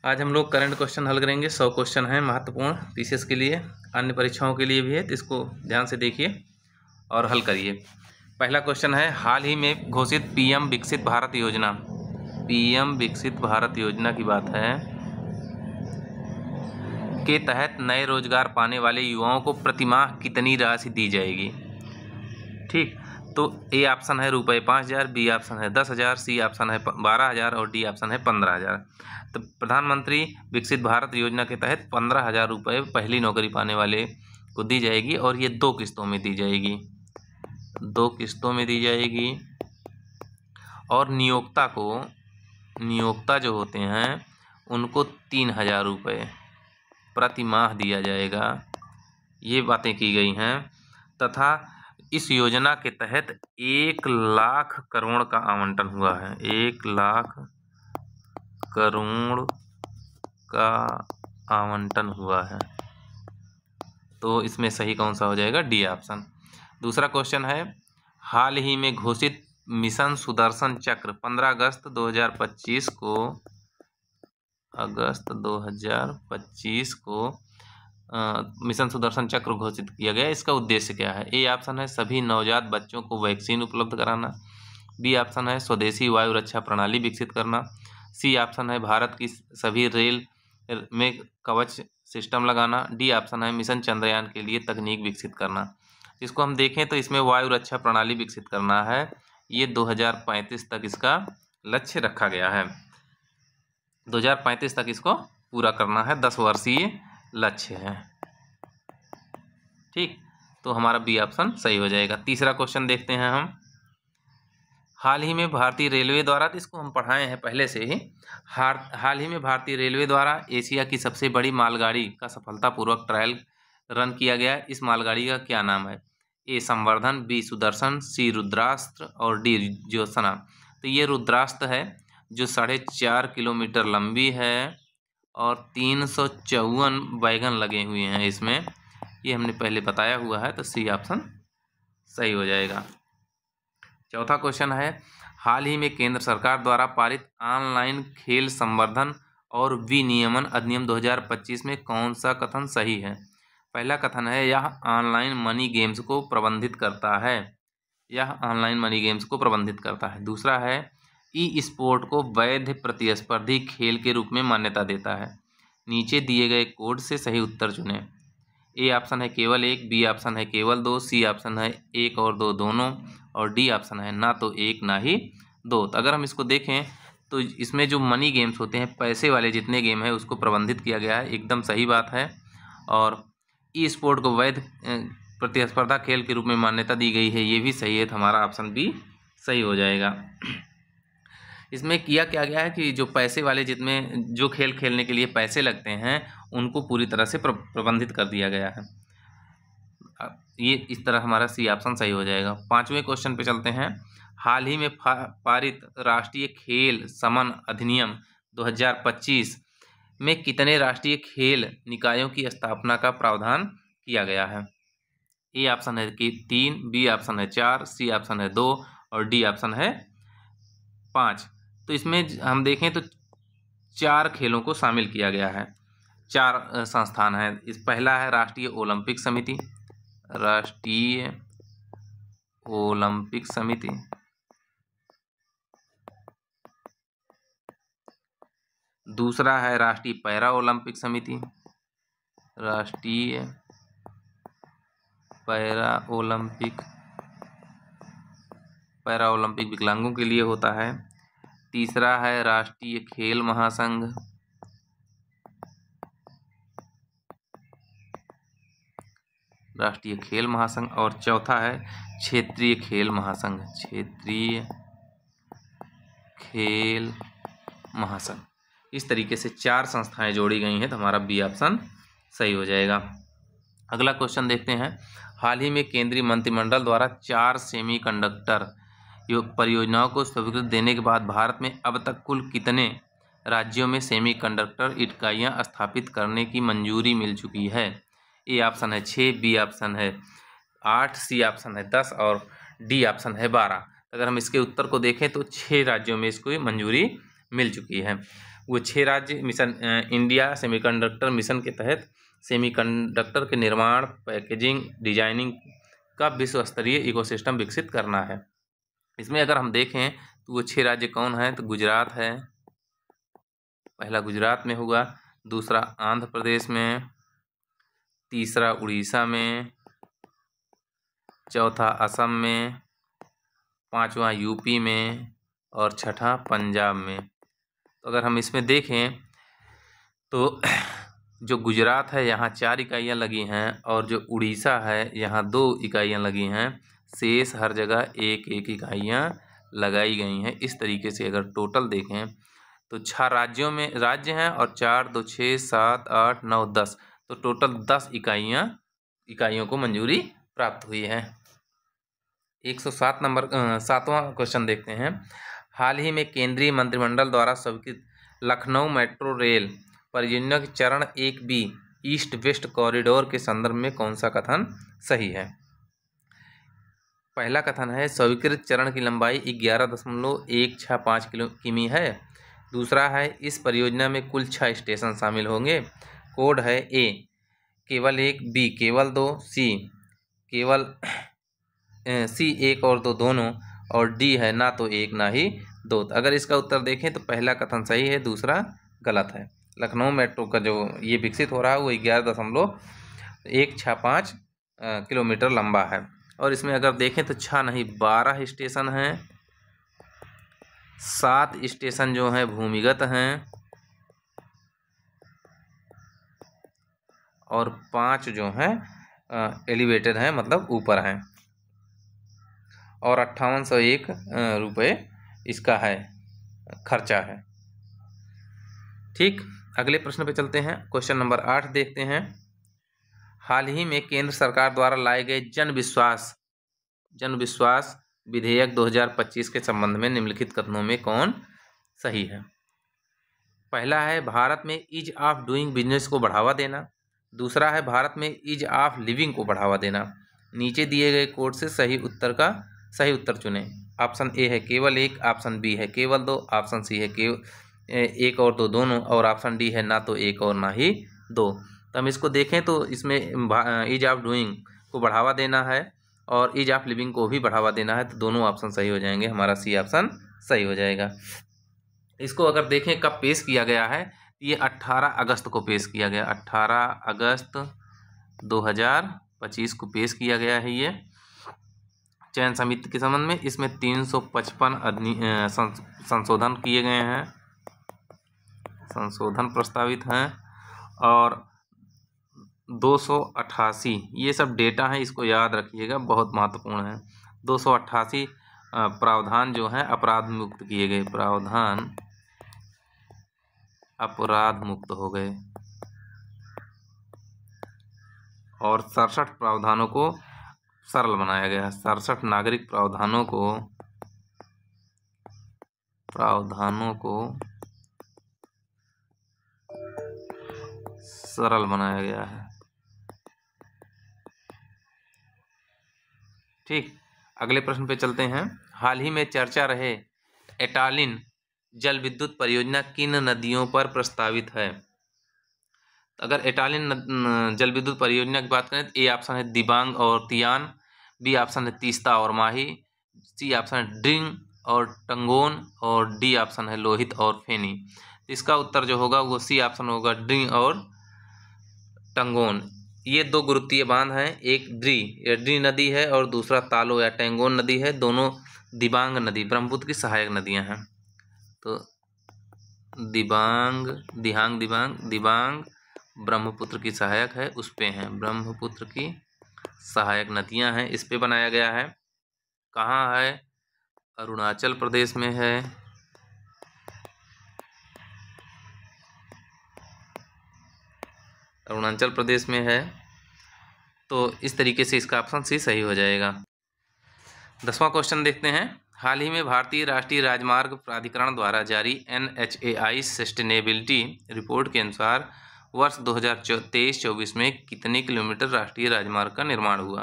आज हम लोग करंट क्वेश्चन हल करेंगे। 100 क्वेश्चन हैं महत्वपूर्ण पीसीएस के लिए, अन्य परीक्षाओं के लिए भी है, तो इसको ध्यान से देखिए और हल करिए। पहला क्वेश्चन है, हाल ही में घोषित पीएम विकसित भारत योजना, पीएम विकसित भारत योजना की बात है, के तहत नए रोजगार पाने वाले युवाओं को प्रतिमाह कितनी राशि दी जाएगी। ठीक, तो ए ऑप्शन है रुपये 5,000, बी ऑप्शन है 10,000, सी ऑप्शन है 12,000 और डी ऑप्शन है 15,000। तो प्रधानमंत्री विकसित भारत योजना के तहत 15,000 रुपये पहली नौकरी पाने वाले को दी जाएगी और ये 2 किस्तों में दी जाएगी, 2 किस्तों में दी जाएगी। और नियोक्ता जो होते हैं उनको 3,000 रुपये प्रति माह दिया जाएगा, ये बातें की गई हैं। तथा इस योजना के तहत 1 लाख करोड़ का आवंटन हुआ है, 1 लाख करोड़ का आवंटन हुआ है। तो इसमें सही कौन सा हो जाएगा, डी ऑप्शन। दूसरा क्वेश्चन है, हाल ही में घोषित मिशन सुदर्शन चक्र 15 अगस्त 2025 को मिशन सुदर्शन चक्र घोषित किया गया। इसका उद्देश्य क्या है। ए ऑप्शन है सभी नवजात बच्चों को वैक्सीन उपलब्ध कराना, बी ऑप्शन है स्वदेशी वायु रक्षा प्रणाली विकसित करना, सी ऑप्शन है भारत की सभी रेल में कवच सिस्टम लगाना, डी ऑप्शन है मिशन चंद्रयान के लिए तकनीक विकसित करना। इसको हम देखें तो इसमें वायु रक्षा प्रणाली विकसित करना है, ये 2035 तक इसका लक्ष्य रखा गया है, 2035 तक इसको पूरा करना है, 10 वर्षीय लक्ष्य है। ठीक, तो हमारा बी ऑप्शन सही हो जाएगा। तीसरा क्वेश्चन देखते हैं हम, हाल ही में भारतीय रेलवे द्वारा, तो इसको हम पढ़ाए हैं पहले से ही, हाल ही में भारतीय रेलवे द्वारा एशिया की सबसे बड़ी मालगाड़ी का सफलतापूर्वक ट्रायल रन किया गया। इस मालगाड़ी का क्या नाम है। ए संवर्धन, बी सुदर्शन, सी रुद्रास्त्र और डी ज्योत्सना। तो ये रुद्रास्त्र है जो 4.5 किलोमीटर लंबी है और 354 वैगन लगे हुए हैं इसमें, ये हमने पहले बताया हुआ है, तो सी ऑप्शन सही हो जाएगा। चौथा क्वेश्चन है, हाल ही में केंद्र सरकार द्वारा पारित ऑनलाइन खेल संवर्धन और विनियमन अधिनियम 2025 में कौन सा कथन सही है। पहला कथन है, यह ऑनलाइन मनी गेम्स को प्रबंधित करता है, यह ऑनलाइन मनी गेम्स को प्रबंधित करता है। दूसरा है, ई स्पोर्ट को वैध प्रतिस्पर्धी खेल के रूप में मान्यता देता है। नीचे दिए गए कोड से सही उत्तर चुनें। ए ऑप्शन है केवल 1, बी ऑप्शन है केवल 2, सी ऑप्शन है 1 और 2 दोनों और डी ऑप्शन है ना तो 1 ना ही 2। तो अगर हम इसको देखें तो इसमें जो मनी गेम्स होते हैं, पैसे वाले जितने गेम है उसको प्रबंधित किया गया है, एकदम सही बात है। और ई स्पोर्ट को वैध प्रतिस्पर्धा खेल के रूप में मान्यता दी गई है, ये भी सही है, तो हमारा ऑप्शन बी सही हो जाएगा। इसमें किया क्या गया है कि जो पैसे वाले जितने जो खेल खेलने के लिए पैसे लगते हैं उनको पूरी तरह से प्रबंधित कर दिया गया है, ये इस तरह हमारा सी ऑप्शन सही हो जाएगा। 5वें क्वेश्चन पे चलते हैं, हाल ही में पारित राष्ट्रीय खेल समन अधिनियम 2025 में कितने राष्ट्रीय खेल निकायों की स्थापना का प्रावधान किया गया है। ए ऑप्शन है कि 3, बी ऑप्शन है 4, सी ऑप्शन है 2 और डी ऑप्शन है 5। तो इसमें हम देखें तो 4 खेलों को शामिल किया गया है, 4 संस्थान हैं। इस पहला है राष्ट्रीय ओलंपिक समिति, राष्ट्रीय ओलंपिक समिति। दूसरा है राष्ट्रीय पैरा ओलंपिक समिति, राष्ट्रीय पैरा ओलंपिक विकलांगों के लिए होता है। तीसरा है राष्ट्रीय खेल महासंघ, राष्ट्रीय खेल महासंघ। और चौथा है क्षेत्रीय खेल महासंघ, क्षेत्रीय खेल महासंघ। इस तरीके से 4 संस्थाएं जोड़ी गई हैं, तो हमारा बी ऑप्शन सही हो जाएगा। अगला क्वेश्चन देखते हैं, हाल ही में केंद्रीय मंत्रिमंडल द्वारा 4 सेमीकंडक्टर परियोजनाओं को स्वीकृति देने के बाद भारत में अब तक कुल कितने राज्यों में सेमीकंडक्टर इकाइयां स्थापित करने की मंजूरी मिल चुकी है। ए ऑप्शन है 6, बी ऑप्शन है 8, सी ऑप्शन है 10 और डी ऑप्शन है 12। अगर हम इसके उत्तर को देखें तो 6 राज्यों में इसको मंजूरी मिल चुकी है। वो 6 राज्य मिशन इंडिया सेमीकंडक्टर मिशन के तहत सेमीकंडक्टर के निर्माण, पैकेजिंग, डिजाइनिंग का विश्व स्तरीय इकोसिस्टम विकसित करना है। इसमें अगर हम देखें तो वो 6 राज्य कौन है, तो गुजरात है, पहला गुजरात में हुआ, दूसरा आंध्र प्रदेश में, तीसरा उड़ीसा में, चौथा असम में, पांचवा यूपी में और छठा पंजाब में। तो अगर हम इसमें देखें तो जो गुजरात है यहाँ 4 इकाइयाँ लगी हैं और जो उड़ीसा है यहाँ 2 इकाइयाँ लगी हैं, शेष हर जगह 1-1 इकाइयाँ लगाई गई हैं। इस तरीके से अगर टोटल देखें तो 6 राज्यों में राज्य हैं और 4, 2, 6, 7, 8, 9, 10, तो टोटल 10 इकाइयों को मंजूरी प्राप्त हुई है। 107 नंबर 7वां क्वेश्चन देखते हैं। हाल ही में केंद्रीय मंत्रिमंडल द्वारा स्वीकृत लखनऊ मेट्रो रेल परियोजना के चरण 1B ईस्ट वेस्ट कॉरिडोर के संदर्भ में कौन सा कथन सही है? पहला कथन है स्वीकृत चरण की लंबाई 11.165 किमी है। दूसरा है इस परियोजना में कुल 6 स्टेशन शामिल होंगे। कोड है A केवल 1, B केवल 2, C 1 और 2 दोनों, और D है ना तो 1 ना ही 2। अगर इसका उत्तर देखें तो पहला कथन सही है, दूसरा गलत है। लखनऊ मेट्रो का जो ये विकसित हो रहा है वो 11.165 किलोमीटर लंबा है। और इसमें अगर देखें तो 6 नहीं 12 स्टेशन हैं, 7 स्टेशन जो हैं भूमिगत हैं और 5 जो हैं एलिवेटेड हैं, मतलब ऊपर हैं, और 5801 रुपये इसका है खर्चा है। ठीक, अगले प्रश्न पे चलते हैं। क्वेश्चन नंबर 8 देखते हैं। हाल ही में केंद्र सरकार द्वारा लाए गए जन विश्वास विधेयक 2025 के संबंध में निम्नलिखित कथनों में कौन सही है? पहला है भारत में ईज ऑफ डूइंग बिजनेस को बढ़ावा देना। दूसरा है भारत में ईज ऑफ लिविंग को बढ़ावा देना। नीचे दिए गए कोड से सही उत्तर चुनें। ऑप्शन ए है केवल 1, ऑप्शन बी है केवल 2, ऑप्शन सी है केवल 1 और 2 दोनों, और ऑप्शन डी है ना तो 1 और ना ही 2। तो हम इसको देखें तो इसमें ईज ऑफ डूइंग को बढ़ावा देना है और ईज ऑफ लिविंग को भी बढ़ावा देना है, तो दोनों ऑप्शन सही हो जाएंगे। हमारा सी ऑप्शन सही हो जाएगा। इसको अगर देखें कब पेश किया गया है, ये 18 अगस्त को पेश किया गया। 18 अगस्त 2025 को पेश किया गया है ये चयन समिति के संबंध में। इसमें 355 संशोधन किए गए हैं, संशोधन प्रस्तावित हैं, और 288 ये सब डेटा है, इसको याद रखिएगा, बहुत महत्वपूर्ण है। 288 प्रावधान जो हैं अपराध मुक्त किए गए, प्रावधान अपराध मुक्त हो गए, और 67 प्रावधानों को सरल बनाया गया। 67 नागरिक प्रावधानों को सरल बनाया गया है। ठीक, अगले प्रश्न पे चलते हैं। हाल ही में चर्चा रहे एटालिन जल विद्युत परियोजना किन नदियों पर प्रस्तावित है? अगर एटालिन जल विद्युत परियोजना की बात करें तो ए ऑप्शन है दिबांग और तियान, बी ऑप्शन है तीस्ता और माही, सी ऑप्शन है ड्रिंग और टंगोन, और डी ऑप्शन है लोहित और फेनी। इसका उत्तर जो होगा वो सी ऑप्शन होगा, ड्रिंग और टंगोन। ये 2 गुरुत्वीय बांध हैं, एक ड्री नदी है और दूसरा तालो या टेंगोन नदी है। दोनों दिबांग नदी ब्रह्मपुत्र की सहायक नदियां हैं। तो दिबांग ब्रह्मपुत्र की सहायक है, उस पे हैं, ब्रह्मपुत्र की सहायक नदियां हैं, इस पे बनाया गया है। कहाँ है? अरुणाचल प्रदेश में है। अरुणाचल प्रदेश में है, तो इस तरीके से इसका ऑप्शन सी सही हो जाएगा। 10वां क्वेश्चन देखते हैं। हाल ही में भारतीय राष्ट्रीय राजमार्ग प्राधिकरण द्वारा जारी NHAI सस्टेनेबिलिटी रिपोर्ट के अनुसार वर्ष 2023-24 में कितने किलोमीटर राष्ट्रीय राजमार्ग का निर्माण हुआ?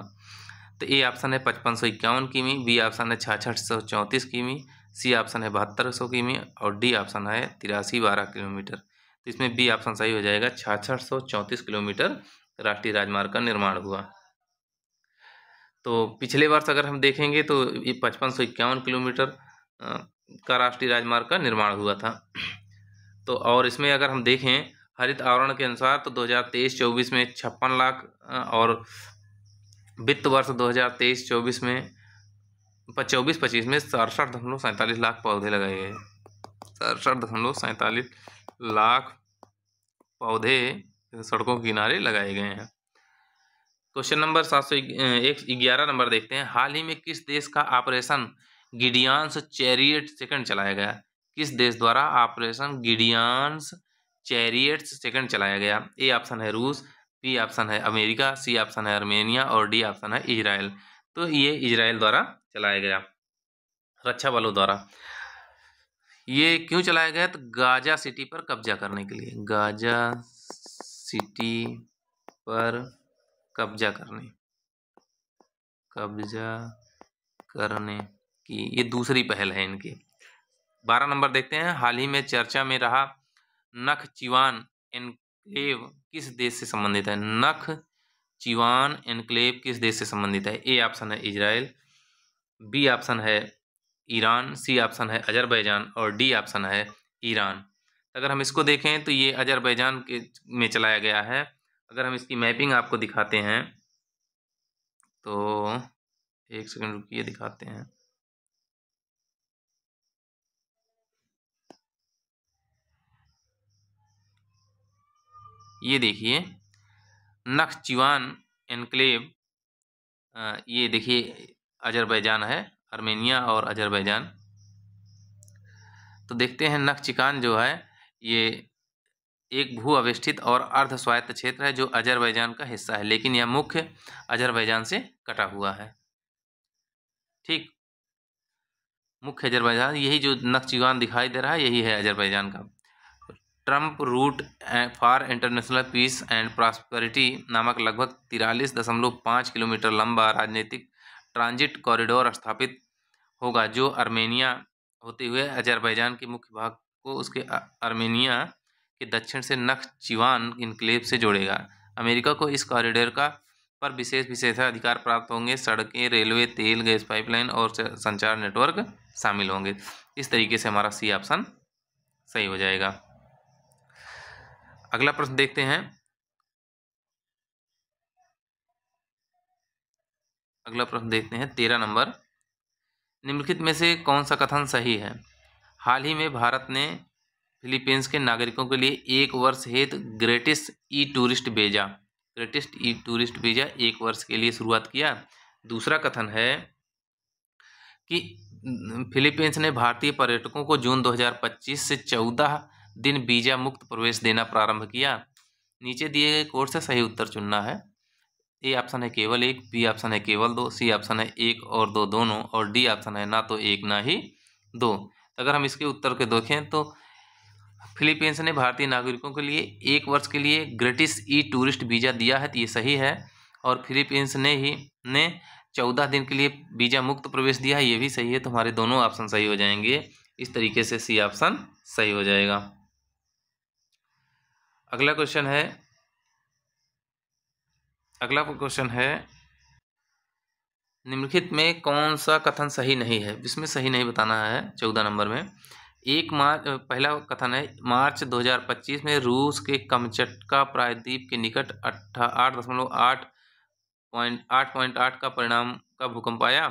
तो ए ऑप्शन है 5551 किमी, बी ऑप्शन है 6634 किमी, सी ऑप्शन है 7200 किमी और डी ऑप्शन है 8312 किलोमीटर। तो इसमें बी ऑप्शन सही हो जाएगा। 6634 किलोमीटर राष्ट्रीय राजमार्ग का निर्माण हुआ। तो पिछले वर्ष अगर हम देखेंगे तो ये 5551 किलोमीटर का राष्ट्रीय राजमार्ग का निर्माण हुआ था। तो और इसमें अगर हम देखें हरित आवरण के अनुसार तो 2023-24 में 56 लाख और वित्त वर्ष 2023-24 में 24-25 में 67.47 लाख पौधे लगाए गए। 67.47 लाख पौधे सड़कों के किनारे लगाए गए हैं। क्वेश्चन नंबर 711 नंबर देखते हैं। हाल ही में किस देश का ऑपरेशन गिडियंस चैरियट सेकंड चलाया गया? किस देश द्वारा ऑपरेशन गिडियंस चैरियट सेकंड चलाया गया? ए ऑप्शन है रूस, बी ऑप्शन है अमेरिका, सी ऑप्शन है आर्मेनिया और डी ऑप्शन है इजराइल। तो ये इजराइल द्वारा चलाया गया, रक्षा बलों द्वारा। ये क्यों चलाया गया? तो गाजा सिटी पर कब्जा करने के लिए। गाजा सिटी पर कब्जा करने की ये दूसरी पहल है इनकी। 12 नंबर देखते हैं। हाल ही में चर्चा में रहा नखचिवान एन्क्लेव किस देश से संबंधित है? नखचिवान एन्क्लेव किस देश से संबंधित है? ए ऑप्शन है इजराइल, बी ऑप्शन है ईरान, सी ऑप्शन है अजरबैजान और डी ऑप्शन है ईरान। अगर हम इसको देखें तो ये अजरबैजान के में चलाया गया है। अगर हम इसकी मैपिंग आपको दिखाते हैं तो एक सेकंड रुकिए, दिखाते हैं। ये देखिए नखचिवान एन्क्लेव, ये देखिए अजरबैजान है, आर्मेनिया और अजरबैजान। तो देखते हैं नखचिकान जो है ये एक भू अवस्थित और अर्ध स्वायत्त क्षेत्र है जो अजरबैजान का हिस्सा है, लेकिन यह मुख्य अजरबैजान से कटा हुआ है। ठीक, मुख्य अजरबैजान, यही जो नखचिवान दिखाई दे रहा है यही है अजरबैजान का। Trump route for international peace and prosperity नामक लगभग 43.5 किलोमीटर लंबा राजनीतिक ट्रांजिट कॉरिडोर स्थापित होगा जो आर्मेनिया होते हुए अजरबैजान के मुख्य भाग को उसके आर्मेनिया के दक्षिण से नखचिवान इनक्लेव से जोड़ेगा। अमेरिका को इस कॉरिडोर का पर विशेषाधिकार प्राप्त होंगे। सड़कें, रेलवे, तेल, गैस पाइपलाइन और संचार नेटवर्क शामिल होंगे। इस तरीके से हमारा सी ऑप्शन सही हो जाएगा। अगला प्रश्न देखते हैं। अगला प्रश्न देखते हैं 13 नंबर। निम्नलिखित में से कौन सा कथन सही है? हाल ही में भारत ने फिलीपींस के नागरिकों के लिए 1 वर्ष हेतु ग्रेटिस ई टूरिस्ट वीजा 1 वर्ष के लिए शुरुआत किया। दूसरा कथन है कि फिलीपींस ने भारतीय पर्यटकों को जून 2025 से 14 दिन वीजा मुक्त प्रवेश देना प्रारंभ किया। नीचे दिए गए कोड से सही उत्तर चुनना है। ए ऑप्शन है केवल 1, बी ऑप्शन है केवल 2, सी ऑप्शन है 1 और 2 दोनों और डी ऑप्शन है ना तो 1 ना ही 2। अगर हम इसके उत्तर के देखें तो फिलीपींस ने भारतीय नागरिकों के लिए 1 वर्ष के लिए ग्रेटिस ई टूरिस्ट वीजा दिया है, तो ये सही है। और फिलीपींस ने 14 दिन के लिए वीजा मुक्त प्रवेश दिया है, ये भी सही है। तो हमारे दोनों ऑप्शन सही हो जाएंगे। इस तरीके से सी ऑप्शन सही हो जाएगा। अगला क्वेश्चन है निम्नलिखित में कौन सा कथन सही नहीं है? इसमें सही नहीं बताना है। 14 नंबर में पहला कथन है मार्च 2025 में रूस के कमचटका प्रायद्वीप के निकट 8.8 का परिणाम का भूकंप आया।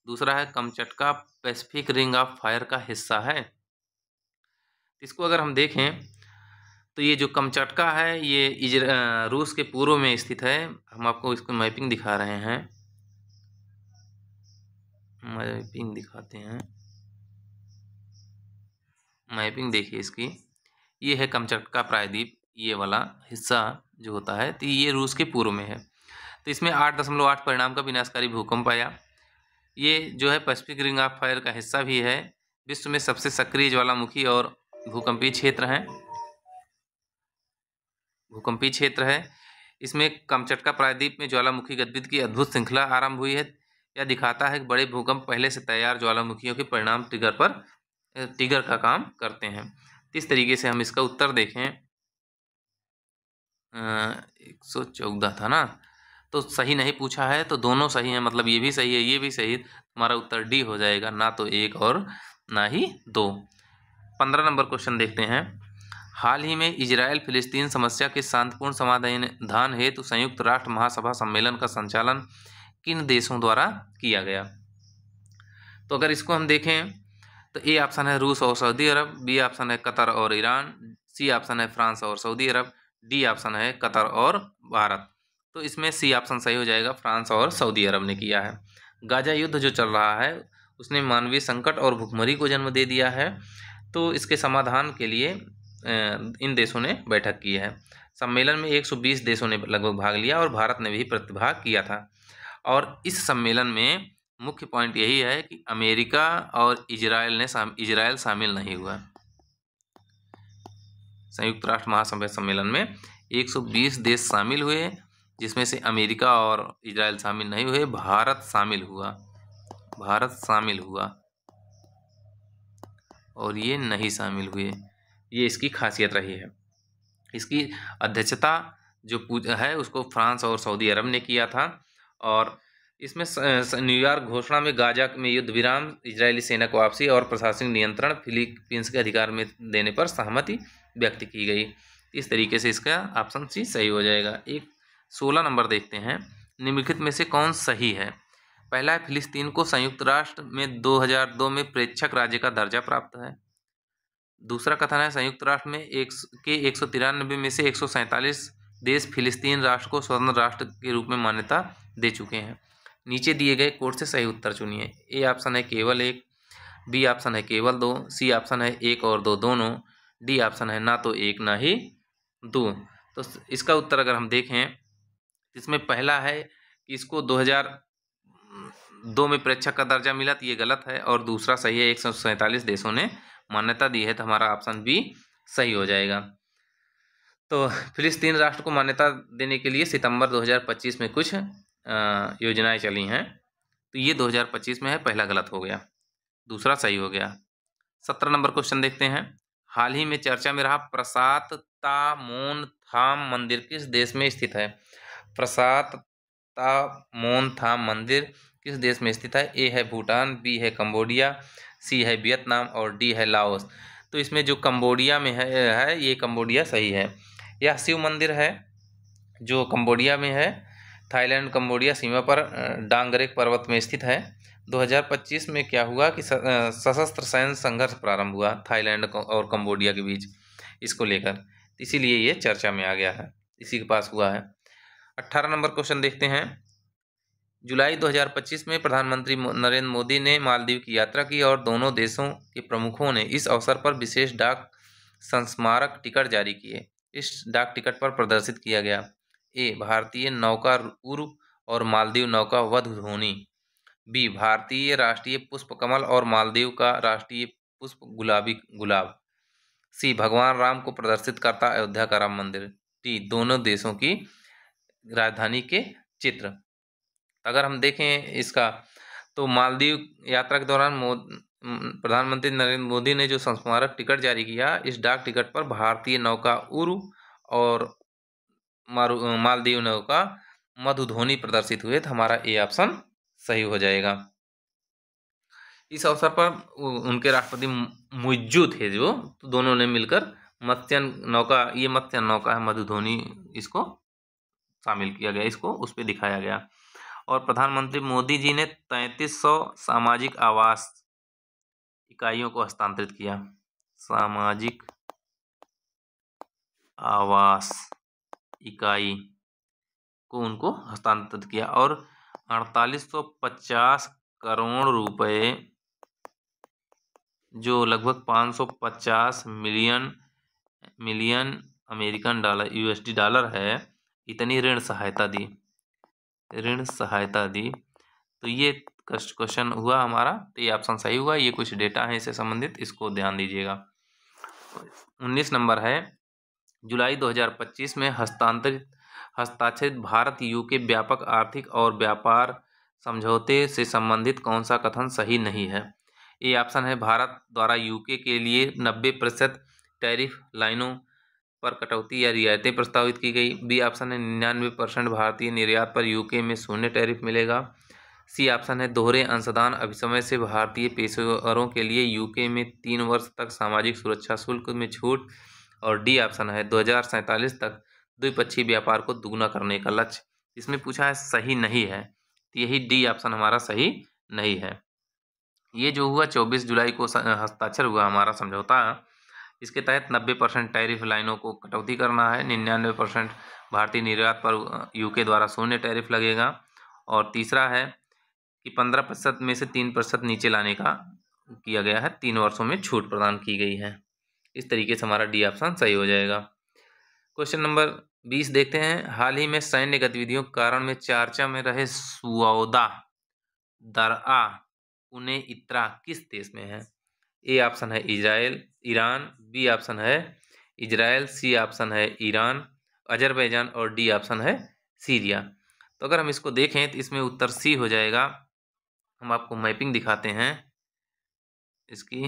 दूसरा है Kamchatka Pacific ring of fire का हिस्सा है। इसको अगर हम देखें तो ये जो कमचटका है ये रूस के पूर्व में स्थित है। हम आपको इसको मैपिंग दिखा रहे हैं, मैपिंग दिखाते हैं। मैपिंग देखिए इसकी, ये है कमचटका प्रायद्वीप, ये वाला हिस्सा जो होता है तो ये रूस के पूर्व में है। तो इसमें 8.8 परिणाम का विनाशकारी भूकंप आया। ये जो है पैसिफिक रिंग ऑफ फायर का हिस्सा भी है। विश्व में सबसे सक्रिय ज्वालामुखी और भूकंपीय क्षेत्र है। इसमें कमचटका प्रायद्वीप में ज्वालामुखी गतिविधि की अद्भुत श्रृंखला आरंभ हुई है। यह दिखाता है कि बड़े भूकंप पहले से तैयार ज्वालामुखियों के परिणाम ट्रिगर का काम करते हैं। इस तरीके से हम इसका उत्तर देखें 114 था ना, तो सही नहीं पूछा है, तो दोनों सही हैं, मतलब ये भी सही है ये भी सही, हमारा उत्तर डी हो जाएगा, ना तो 1 और ना ही 2। 15 नंबर क्वेश्चन देखते हैं। हाल ही में इजराइल फिलिस्तीन समस्या के शांतिपूर्ण समाधान हेतु संयुक्त राष्ट्र महासभा सम्मेलन का संचालन किन देशों द्वारा किया गया? तो अगर इसको हम देखें तो ए ऑप्शन है रूस और सऊदी अरब, बी ऑप्शन है कतर और ईरान, सी ऑप्शन है फ्रांस और सऊदी अरब, डी ऑप्शन है कतर और भारत। तो इसमें सी ऑप्शन सही हो जाएगा, फ्रांस और सऊदी अरब ने किया है। गाजा युद्ध जो चल रहा है उसने मानवीय संकट और भुखमरी को जन्म दे दिया है, तो इसके समाधान के लिए इन देशों ने बैठक की है। सम्मेलन में 120 देशों ने लगभग भाग लिया और भारत ने भी प्रतिभाग किया था। और इस सम्मेलन में मुख्य पॉइंट यही है कि अमेरिका और इजराइल शामिल नहीं हुआ। संयुक्त राष्ट्र महासभा सम्मेलन में 120 देश शामिल हुए, जिसमें से अमेरिका और इजराइल शामिल नहीं हुए, भारत शामिल हुआ और ये नहीं शामिल हुए। ये इसकी खासियत रही है। इसकी अध्यक्षता जो है उसको फ्रांस और सऊदी अरब ने किया था। और इसमें न्यूयॉर्क घोषणा में गाजा में युद्ध विराम, इजरायली सेना को वापसी और प्रशासनिक नियंत्रण फिलीपींस के अधिकार में देने पर सहमति व्यक्त की गई। इस तरीके से इसका ऑप्शन सी सही हो जाएगा। 16 नंबर देखते हैं, निम्नलिखित में से कौन सही है? पहला है फिलिस्तीन को संयुक्त राष्ट्र में 2002 में प्रेक्षक राज्य का दर्जा प्राप्त है। दूसरा कथन है संयुक्त राष्ट्र में 193 में से 147 देश फिलिस्तीन राष्ट्र को स्वतंत्र राष्ट्र के रूप में मान्यता दे चुके हैं। नीचे दिए गए कोड से सही उत्तर चुनिए। ए ऑप्शन है केवल 1, बी ऑप्शन है केवल 2, सी ऑप्शन है 1 और 2 दोनों, डी ऑप्शन है ना तो 1 ना ही 2। तो इसका उत्तर अगर हम देखें, इसमें पहला है कि इसको 2002 में प्रेक्षक का दर्जा मिला, तो ये गलत है। और दूसरा सही है, 147 देशों ने मान्यता दी है, तो हमारा ऑप्शन बी सही हो जाएगा। तो फिलिस्तीन राष्ट्र को मान्यता देने के लिए सितंबर 2025 में कुछ योजनाएं चली हैं, तो ये 2025 में है, पहला गलत हो गया, दूसरा सही हो गया। 17 नंबर क्वेश्चन देखते हैं। हाल ही में चर्चा में रहा प्रसाद तामोनथाम मंदिर किस देश में स्थित है? प्रसाद तामोनथाम मंदिर किस देश में स्थित है? ए है भूटान, बी है कंबोडिया, सी है वियतनाम और डी है लाओस। तो इसमें जो कंबोडिया में है ये कंबोडिया सही है। यह शिव मंदिर है जो कंबोडिया में है। थाईलैंड कंबोडिया सीमा पर डांगरेक पर्वत में स्थित है। 2025 में क्या हुआ कि सशस्त्र सैन्य संघर्ष प्रारंभ हुआ थाईलैंड और कंबोडिया के बीच, इसको लेकर, इसीलिए ये चर्चा में आ गया है, इसी के पास हुआ है। 18 नंबर क्वेश्चन देखते हैं। जुलाई 2025 में प्रधानमंत्री नरेंद्र मोदी ने मालदीव की यात्रा की और दोनों देशों के प्रमुखों ने इस अवसर पर विशेष डाक संस्मारक टिकट जारी किए। इस डाक टिकट पर प्रदर्शित किया गया ए भारतीय नौका उर्व और मालदीव नौका वधु ध्वनि, बी भारतीय राष्ट्रीय पुष्प कमल और मालदीव का राष्ट्रीय पुष्प गुलाबी गुलाब, सी भगवान राम को प्रदर्शित करता अयोध्या का राम मंदिर, डी दोनों देशों की राजधानी के चित्र। अगर हम देखें इसका, तो मालदीव यात्रा के दौरान प्रधानमंत्री नरेंद्र मोदी ने जो संस्मारक टिकट जारी किया, इस डाक टिकट पर भारतीय नौका उर्व और मालदीव नौका मधुध्वनि प्रदर्शित हुए, तो हमारा ए ऑप्शन सही हो जाएगा। इस अवसर पर उनके राष्ट्रपति मुइज्जू थे जो, तो दोनों ने मिलकर मत्स्यन नौका, ये मत्स्यन नौका है मधुध्वनि, इसको शामिल किया गया, इसको उस पर दिखाया गया। और प्रधानमंत्री मोदी जी ने 3300 सामाजिक आवास इकाइयों को हस्तांतरित किया, सामाजिक आवास इकाई को उनको हस्तांतरित किया और 4850 करोड़ रुपए, जो लगभग 550 million American dollar USD dollar है, इतनी ऋण सहायता दी। तो ये क्वेश्चन हुआ हमारा, तो ये ऑप्शन सही हुआ। ये कुछ डेटा है इससे संबंधित, इसको ध्यान दीजिएगा। 19 नंबर है, जुलाई 2025 में हस्ताक्षरित भारत यूके व्यापक आर्थिक और व्यापार समझौते से संबंधित कौन सा कथन सही नहीं है? ए ऑप्शन है भारत द्वारा यूके के लिए 90% टैरिफ लाइनों पर कटौती या रियायतें प्रस्तावित की गई। बी ऑप्शन है 99% भारतीय निर्यात पर यूके में शून्य टैरिफ मिलेगा। सी ऑप्शन है दोहरे अंशदान अभिसमय से भारतीय पेशेवरों के लिए यूके में 3 वर्ष तक सामाजिक सुरक्षा शुल्क में छूट। और डी ऑप्शन है 2047 तक द्विपक्षीय व्यापार को दुगना करने का लक्ष्य। इसमें पूछा है सही नहीं है, तो यही डी ऑप्शन हमारा सही नहीं है। ये जो हुआ 24 जुलाई को हस्ताक्षर हुआ हमारा समझौता, इसके तहत 90% टैरिफ लाइनों को कटौती करना है, 99% भारतीय निर्यात पर यूके द्वारा शून्य टैरिफ लगेगा, और तीसरा है कि 15% में से 3% नीचे लाने का किया गया है, 3 वर्षों में छूट प्रदान की गई है। इस तरीके से हमारा डी ऑप्शन सही हो जाएगा। क्वेश्चन नंबर 20 देखते हैं। हाल ही में सैन्य गतिविधियों के कारण में चर्चा में रहे सुऔदा दरआ पुणे इत्रा किस देश में है? ए ऑप्शन है इजराइल ईरान, बी ऑप्शन है इजराइल, सी ऑप्शन है ईरान अजरबैजान, और डी ऑप्शन है सीरिया। तो अगर हम इसको देखें तो इसमें उत्तर सी हो जाएगा। हम आपको मैपिंग दिखाते हैं इसकी।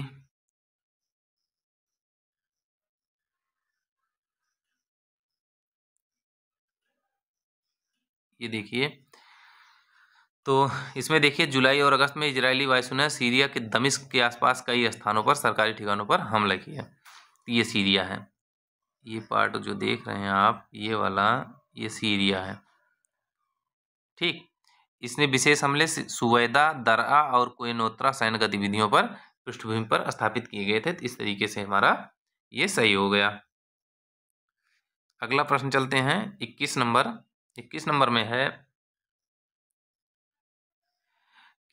ये देखिए, तो इसमें देखिए जुलाई और अगस्त में इजरायली वायुसेना ने सीरिया के दमिश्क के आसपास कई स्थानों पर सरकारी ठिकानों पर हमला किया। ये सीरिया है, ये पार्ट जो देख रहे हैं आप, ये वाला ये सीरिया है, ठीक। इसने विशेष हमले सुवैदा दरआ और कोयनोत्रा सैन्य गतिविधियों पर पृष्ठभूमि पर स्थापित किए गए थे। तो इस तरीके से हमारा ये सही हो गया। अगला प्रश्न चलते हैं 21 नंबर। 21 नंबर में है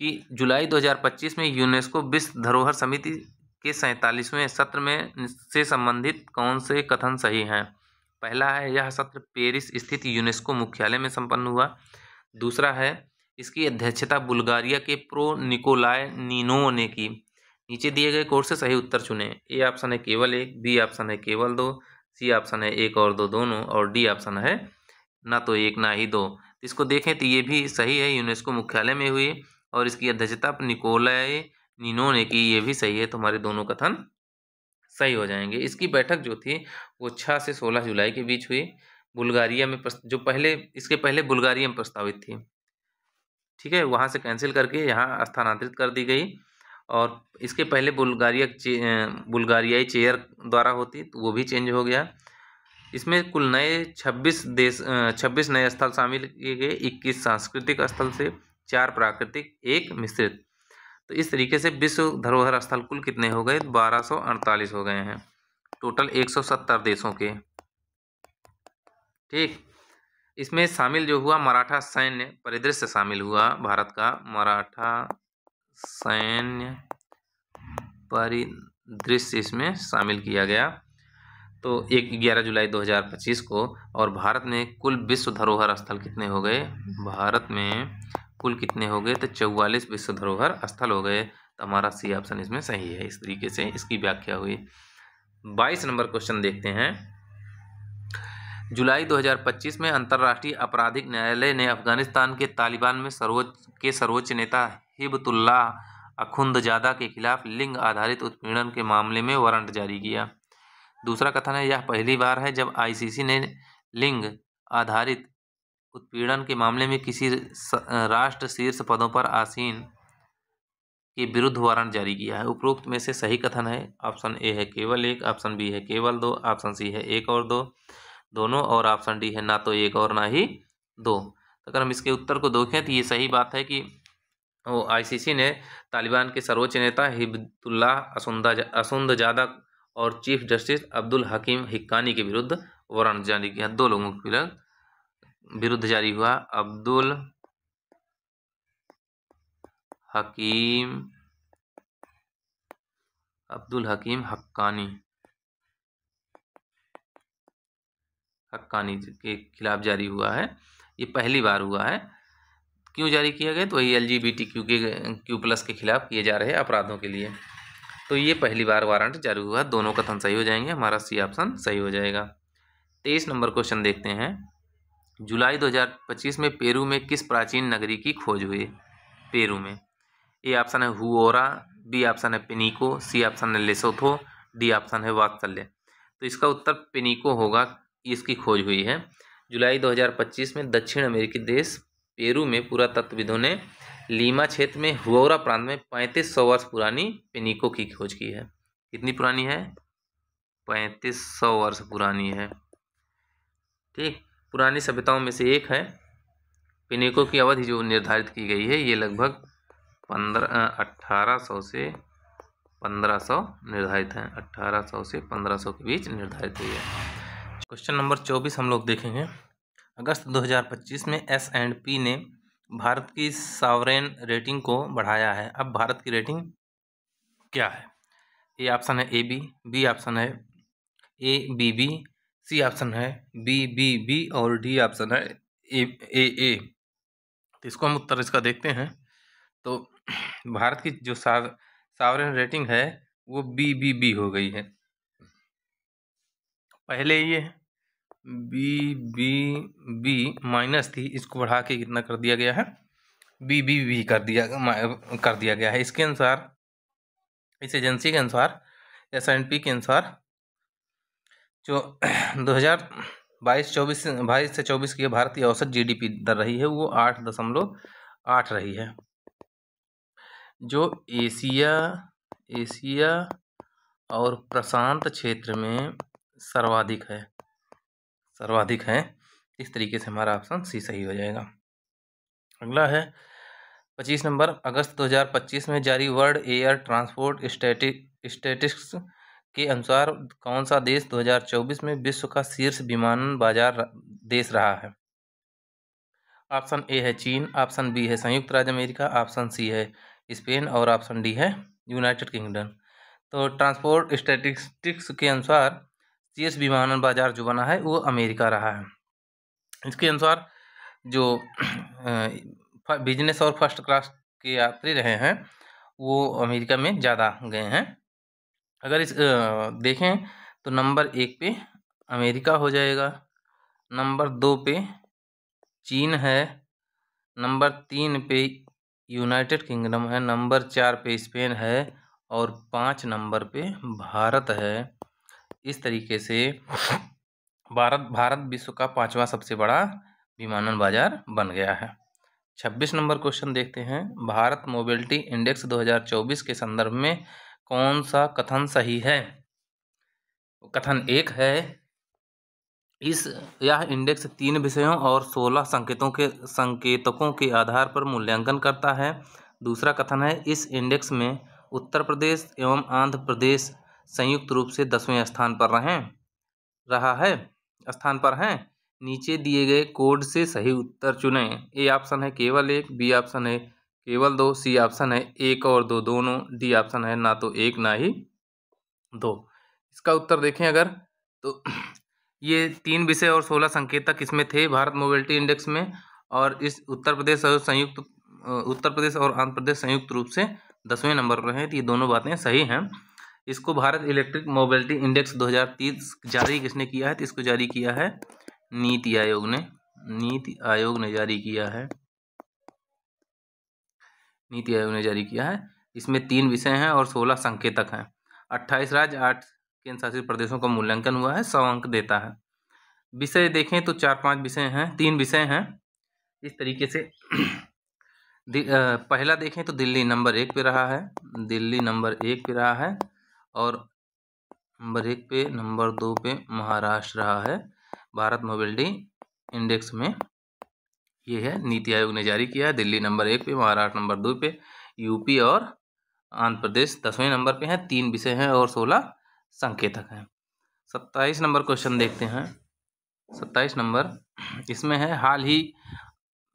कि जुलाई 2025 में यूनेस्को विश्व धरोहर समिति के 47वें सत्र में से संबंधित कौन से कथन सही हैं? पहला है यह सत्र पेरिस स्थित यूनेस्को मुख्यालय में संपन्न हुआ। दूसरा है इसकी अध्यक्षता बुल्गारिया के प्रो निकोलाय नीनो ने की। नीचे दिए गए कोर्स से सही उत्तर चुनें। ए ऑप्शन है केवल एक, बी ऑप्शन है केवल दो, सी ऑप्शन है एक और दो दोनों, और डी ऑप्शन है ना तो एक ना ही दो। इसको देखें तो ये भी सही है, यूनेस्को मुख्यालय में हुई और इसकी अध्यक्षता निकोलाय नीनो ने की, ये भी सही है। तो हमारे दोनों कथन सही हो जाएंगे। इसकी बैठक जो थी वो 6 से 16 जुलाई के बीच हुई बुल्गारिया में, जो इसके पहले बुल्गारिया में प्रस्तावित थी, ठीक है, वहाँ से कैंसिल करके यहाँ स्थानांतरित कर दी गई। और इसके पहले बुल्गारियाई चेयर द्वारा होती, तो वो भी चेंज हो गया। इसमें कुल नए 26 नए स्थल शामिल किए गए, 21 सांस्कृतिक स्थल से, 4 प्राकृतिक, 1 मिश्रित। तो इस तरीके से विश्व धरोहर स्थल कुल कितने हो गए? 1248 हो गए हैं, टोटल 170 देशों के, ठीक। इसमें शामिल जो हुआ मराठा सैन्य परिदृश्य शामिल हुआ, भारत का मराठा सैन्य परिदृश्य इसमें शामिल किया गया। तो 11 जुलाई 2025 को। और भारत में कुल विश्व धरोहर स्थल कितने हो गए? भारत में कुल कितने हो गए? तो 44 विश्व धरोहर स्थल हो गए। तो हमारा सी ऑप्शन इसमें सही है। इस तरीके से इसकी व्याख्या हुई। 22 नंबर क्वेश्चन देखते हैं। जुलाई 2025 में अंतर्राष्ट्रीय आपराधिक न्यायालय ने अफगानिस्तान के तालिबान में सर्वोच्च नेता हिबतुल्लाह अखुंदजादा के खिलाफ लिंग आधारित उत्पीड़न के मामले में वारंट जारी किया। दूसरा कथन है यह पहली बार है जब आईसीसी ने लिंग आधारित उत्पीड़न के मामले में किसी राष्ट्र शीर्ष पदों पर आसीन के विरुद्ध वारंट जारी किया है। उपरोक्त में से सही कथन है। ऑप्शन ए है केवल एक, ऑप्शन बी है केवल दो, ऑप्शन सी है एक और दो दोनों, और ऑप्शन डी है ना तो एक और ना ही दो। अगर हम इसके उत्तर को देखें तो ये सही बात है कि वो आईसीसी ने तालिबान के सर्वोच्च नेता हिबतुल्लाह असुंदजादा और चीफ जस्टिस अब्दुल हकीम हिक्कानी के विरुद्ध वारंट जारी किया। 2 लोगों के विरुद्ध जारी हुआ, अब्दुल हकीम हक्कानी के खिलाफ जारी हुआ है। ये पहली बार हुआ है। क्यों जारी किया गया? तो वही LGBTQ+ के खिलाफ किए जा रहे अपराधों के लिए। तो ये पहली बार वारंट जारी हुआ। दोनों कथन सही हो जाएंगे, हमारा सी ऑप्शन सही हो जाएगा। 23 नंबर क्वेश्चन देखते हैं। जुलाई 2025 में पेरू में किस प्राचीन नगरी की खोज हुई? पेरू में। ए ऑप्शन है हुओरा, बी ऑप्शन है पेनिको, सी ऑप्शन है लेसोथो, डी ऑप्शन है वात्सल्य। तो इसका उत्तर पेनिको होगा, इसकी खोज हुई है। जुलाई 2025 में दक्षिण अमेरिकी देश पेरू में पुरातत्वविदों ने लीमा क्षेत्र में हुओरा प्रांत में 3500 वर्ष पुरानी पेनिको की खोज की है। कितनी पुरानी है? 3500 वर्ष पुरानी है। ठीक, पुरानी सभ्यताओं में से एक है। पेनिको की अवधि जो निर्धारित की गई है ये लगभग 1800 से 1500 निर्धारित है। 1800 से 1500 के बीच निर्धारित हुई है। क्वेश्चन नंबर 24 हम लोग देखेंगे। अगस्त 2025 में S&P ने भारत की सॉवरेन रेटिंग को बढ़ाया है। अब भारत की रेटिंग क्या है? ए ऑप्शन है AB, बी ऑप्शन है ABB, सी ऑप्शन है BBB और डी ऑप्शन है AA। तो इसको हम उत्तर इसका देखते हैं। तो भारत की जो सॉवरेन रेटिंग है वो BBB हो गई है। पहले ये BBB माइनस थी, इसको बढ़ा के कितना कर दिया गया है? BBB कर दिया गया है। इसके अनुसार, इस एजेंसी के अनुसार, S&P के अनुसार जो 2022 से 24 की भारतीय औसत GDP दर रही है वो 8.8 रही है, जो एशिया और प्रशांत क्षेत्र में सर्वाधिक है। इस तरीके से हमारा ऑप्शन सी सही हो जाएगा। अगला है 25 नंबर। अगस्त 2025 में जारी वर्ल्ड एयर ट्रांसपोर्ट स्टैटिस्टिक्स के अनुसार कौन सा देश 2024 में विश्व का शीर्ष विमानन बाजार देश रहा है? ऑप्शन ए है चीन, ऑप्शन बी है संयुक्त राज्य अमेरिका, ऑप्शन सी है स्पेन और ऑप्शन डी है यूनाइटेड किंगडम। तो ट्रांसपोर्ट स्टैटिस्टिक्स के अनुसार शीर्ष विमानन बाजार जो बना है वो अमेरिका रहा है। इसके अनुसार जो बिजनेस और फर्स्ट क्लास के यात्री रहे हैं वो अमेरिका में ज़्यादा गए हैं। अगर इस देखें तो नंबर 1 पे अमेरिका हो जाएगा, नंबर 2 पे चीन है, नंबर 3 पे यूनाइटेड किंगडम है, नंबर 4 पे स्पेन है और 5 नंबर पे भारत है। इस तरीके से भारत विश्व का 5वां सबसे बड़ा विमानन बाजार बन गया है। 26 नंबर क्वेश्चन देखते हैं। भारत मोबिलिटी इंडेक्स 2024 के संदर्भ में कौन सा कथन सही है? कथन 1 है, यह इंडेक्स 3 विषयों और 16 संकेतकों के आधार पर मूल्यांकन करता है। दूसरा कथन है, इस इंडेक्स में उत्तर प्रदेश एवं आंध्र प्रदेश संयुक्त रूप से 10वें स्थान पर हैं। नीचे दिए गए कोड से सही उत्तर चुनें। ए ऑप्शन है केवल 1, बी ऑप्शन है केवल 2, सी ऑप्शन है 1 और 2 दोनों, डी ऑप्शन है ना तो 1 ना ही 2। इसका उत्तर देखें अगर तो ये 3 विषय और 16 संकेतक इसमें थे भारत मोबिलिटी इंडेक्स में, और इस उत्तर प्रदेश और आंध्र प्रदेश संयुक्त रूप से 10वें नंबर पर हैं। तो ये दोनों बातें सही हैं। इसको भारत इलेक्ट्रिक मोबिलिटी इंडेक्स 2030 जारी किसने किया है? तो इसको जारी किया है नीति आयोग ने जारी किया है। नीति आयोग ने जारी किया है। इसमें 3 विषय हैं और 16 संकेतक हैं। 28 राज्य 8 केंद्र शासित प्रदेशों का मूल्यांकन हुआ है, 100 अंक देता है। विषय देखें तो 4-5 विषय हैं, 3 विषय हैं। इस तरीके से पहला देखें तो दिल्ली नंबर 1 पे रहा है, और नंबर 1 पे, नंबर 2 पे महाराष्ट्र रहा है भारत मोबिलिटी इंडेक्स में। ये है नीति आयोग ने जारी किया है। दिल्ली नंबर 1 पे, महाराष्ट्र नंबर 2 पे, यूपी और आंध्र प्रदेश 10वें नंबर पे हैं। 3 विषय हैं और 16 संकेतक हैं। 27 नंबर क्वेश्चन देखते हैं। 27 नंबर इसमें है, हाल ही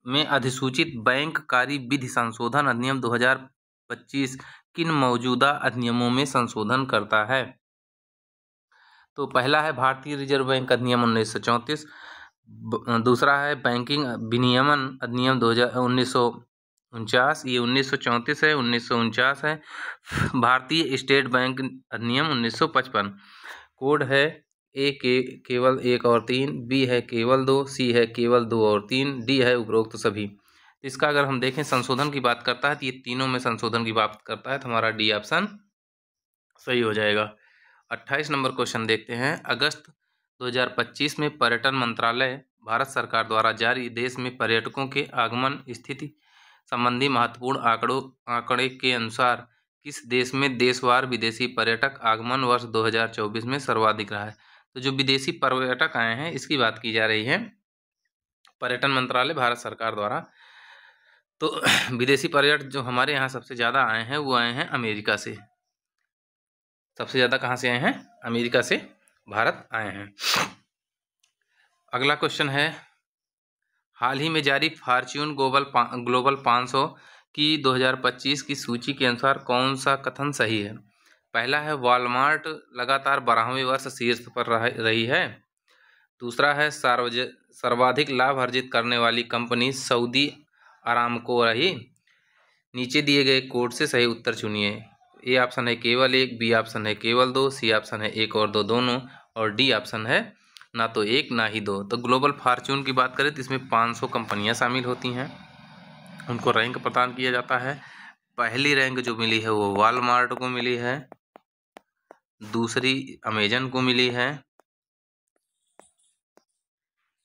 में अधिसूचित बैंक कार्य विधि संशोधन अधिनियम 2025 किन मौजूदा अधिनियमों में संशोधन करता है? तो पहला है भारतीय रिजर्व बैंक अधिनियम 1934, दूसरा है बैंकिंग विनियमन अधिनियम 1949, ये 1934 है, 1949 है। भारतीय स्टेट बैंक अधिनियम 1955। कोड है ए केवल 1 और 3, बी है केवल 2, सी है केवल 2 और 3, डी है उपरोक्त सभी। तो इसका अगर हम देखें संशोधन की बात करता है तो ये तीनों में संशोधन की बात करता है, तो हमारा डी ऑप्शन सही हो जाएगा। 28 नंबर क्वेश्चन देखते हैं। अगस्त 2025 में पर्यटन मंत्रालय भारत सरकार द्वारा जारी देश में पर्यटकों के आगमन स्थिति संबंधी महत्वपूर्ण आंकड़े के अनुसार किस देश में देशवार विदेशी पर्यटक आगमन वर्ष 2024 में सर्वाधिक रहा है? तो जो विदेशी पर्यटक आए हैं इसकी बात की जा रही है पर्यटन मंत्रालय भारत सरकार द्वारा। तो विदेशी पर्यटक जो हमारे यहाँ सबसे ज़्यादा आए हैं वो आए हैं अमेरिका से। सबसे ज़्यादा कहाँ से आए हैं? अमेरिका से भारत आए हैं। अगला क्वेश्चन है, हाल ही में जारी फॉर्च्यून ग्लोबल 500 की 2025 की सूची के अनुसार कौन सा कथन सही है? पहला है वॉलमार्ट लगातार 12वें वर्ष शीर्ष पर रही है। दूसरा है सर्वाधिक लाभ अर्जित करने वाली कंपनी सऊदी अरामको रही। नीचे दिए गए कोड से सही उत्तर चुनिए। ए ऑप्शन है केवल एक, बी ऑप्शन है केवल दो, सी ऑप्शन है एक और दो दोनों, और डी ऑप्शन है ना तो एक ना ही दो। तो ग्लोबल फॉर्च्यून की बात करें तो इसमें 500 कंपनियां शामिल होती हैं, उनको रैंक प्रदान किया जाता है। पहली रैंक जो मिली है वो वॉलमार्ट को मिली है, दूसरी अमेजन को मिली है।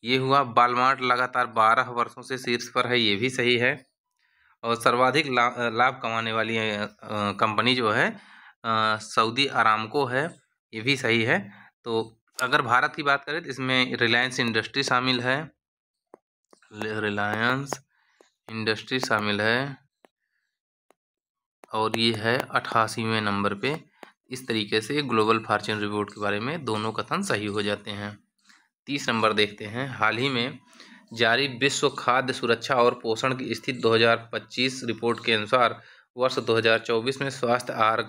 ये हुआ वॉलमार्ट लगातार 12 वर्षों से शीर्ष पर है, ये भी सही है। और सर्वाधिक लाभ कमाने वाली कंपनी जो है सऊदी अरामको है, ये भी सही है। तो अगर भारत की बात करें तो इसमें रिलायंस इंडस्ट्री शामिल है, रिलायंस इंडस्ट्री शामिल है और ये है 88वें नंबर पे। इस तरीके से ग्लोबल फॉर्च्यून रिपोर्ट के बारे में दोनों कथन सही हो जाते हैं। 30 नंबर देखते हैं। हाल ही में जारी विश्व खाद्य सुरक्षा और पोषण की स्थिति 2025 रिपोर्ट के अनुसार वर्ष 2024 में स्वास्थ्य आहार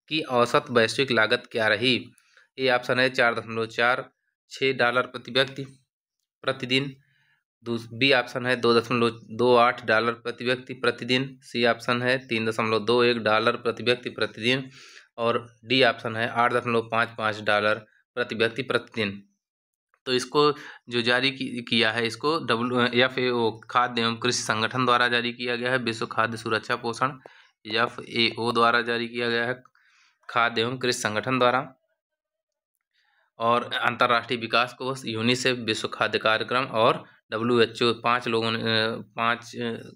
की औसत वैश्विक लागत क्या रही? ए ऑप्शन है $4.46 प्रति व्यक्ति प्रतिदिन, बी ऑप्शन है $2.28 प्रति व्यक्ति प्रतिदिन, सी ऑप्शन है $3.21 प्रति व्यक्ति प्रतिदिन, और डी ऑप्शन है $8.55 प्रति व्यक्ति प्रतिदिन। तो इसको जो जारी किया है इसको FAO खाद्य एवं कृषि संगठन द्वारा जारी किया गया है। विश्व खाद्य सुरक्षा पोषण FAO द्वारा जारी किया गया है, खाद्य एवं कृषि संगठन द्वारा। और अंतर्राष्ट्रीय विकास कोष, यूनिसेफ, विश्व खाद्य कार्यक्रम और WHO 5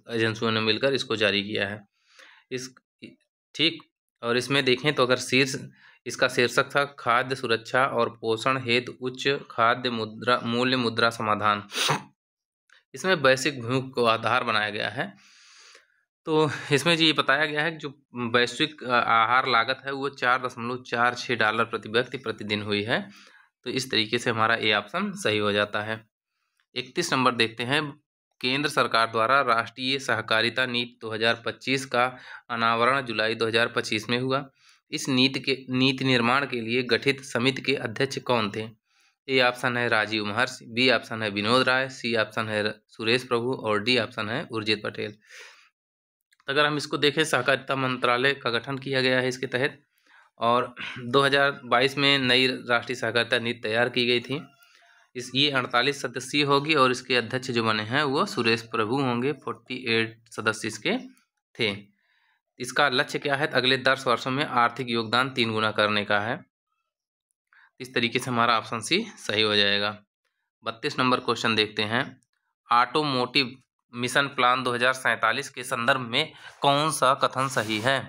एजेंसियों ने मिलकर इसको जारी किया है। ठीक, और इसमें देखें तो अगर इसका शीर्षक था खाद्य सुरक्षा और पोषण हेतु उच्च खाद्य मूल्य मुद्रा समाधान। इसमें वैश्विक भूख को आधार बनाया गया है। तो इसमें जी ये बताया गया है कि जो वैश्विक आहार लागत है वो $4.46 प्रति व्यक्ति प्रतिदिन हुई है। तो इस तरीके से हमारा ए ऑप्शन सही हो जाता है। 31 नंबर देखते हैं। केंद्र सरकार द्वारा राष्ट्रीय सहकारिता नीति 2025 का अनावरण जुलाई 2025 में हुआ। इस नीति निर्माण के लिए गठित समिति के अध्यक्ष कौन थे? ए ऑप्शन है राजीव महर्षि, बी ऑप्शन है विनोद राय, सी ऑप्शन है सुरेश प्रभु, और डी ऑप्शन है उर्जित पटेल। अगर हम इसको देखें, सहकारिता मंत्रालय का गठन किया गया है इसके तहत, और 2022 में नई राष्ट्रीय सहकारिता नीति तैयार की गई थी। ये 48 सदस्यीय होगी और इसके अध्यक्ष जो बने हैं वो सुरेश प्रभु होंगे। 48 सदस्य इसके थे। इसका लक्ष्य क्या है? अगले 10 वर्षों में आर्थिक योगदान 3 गुना करने का है। इस तरीके से हमारा ऑप्शन सी सही हो जाएगा। 32 नंबर क्वेश्चन देखते हैं। ऑटोमोटिव मिशन प्लान 2047 के संदर्भ में कौन सा कथन सही है?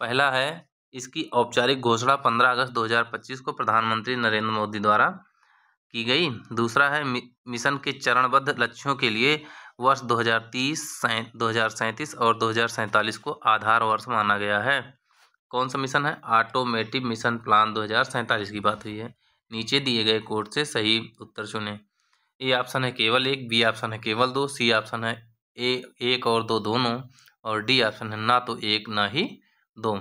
पहला है इसकी औपचारिक घोषणा 15 अगस्त 2025 को प्रधानमंत्री नरेंद्र मोदी द्वारा की गई। दूसरा है मिशन के चरणबद्ध लक्ष्यों के लिए वर्ष 2030, 2037 और 2047 को आधार वर्ष माना गया है। कौन सा मिशन है? ऑटोमेटिव मिशन प्लान 2047 की बात हुई है। नीचे दिए गए कोड से सही उत्तर चुनें। ए ऑप्शन है केवल एक, बी ऑप्शन है केवल दो, सी ऑप्शन है एक और दो दोनों, और डी ऑप्शन है ना तो एक ना ही दो।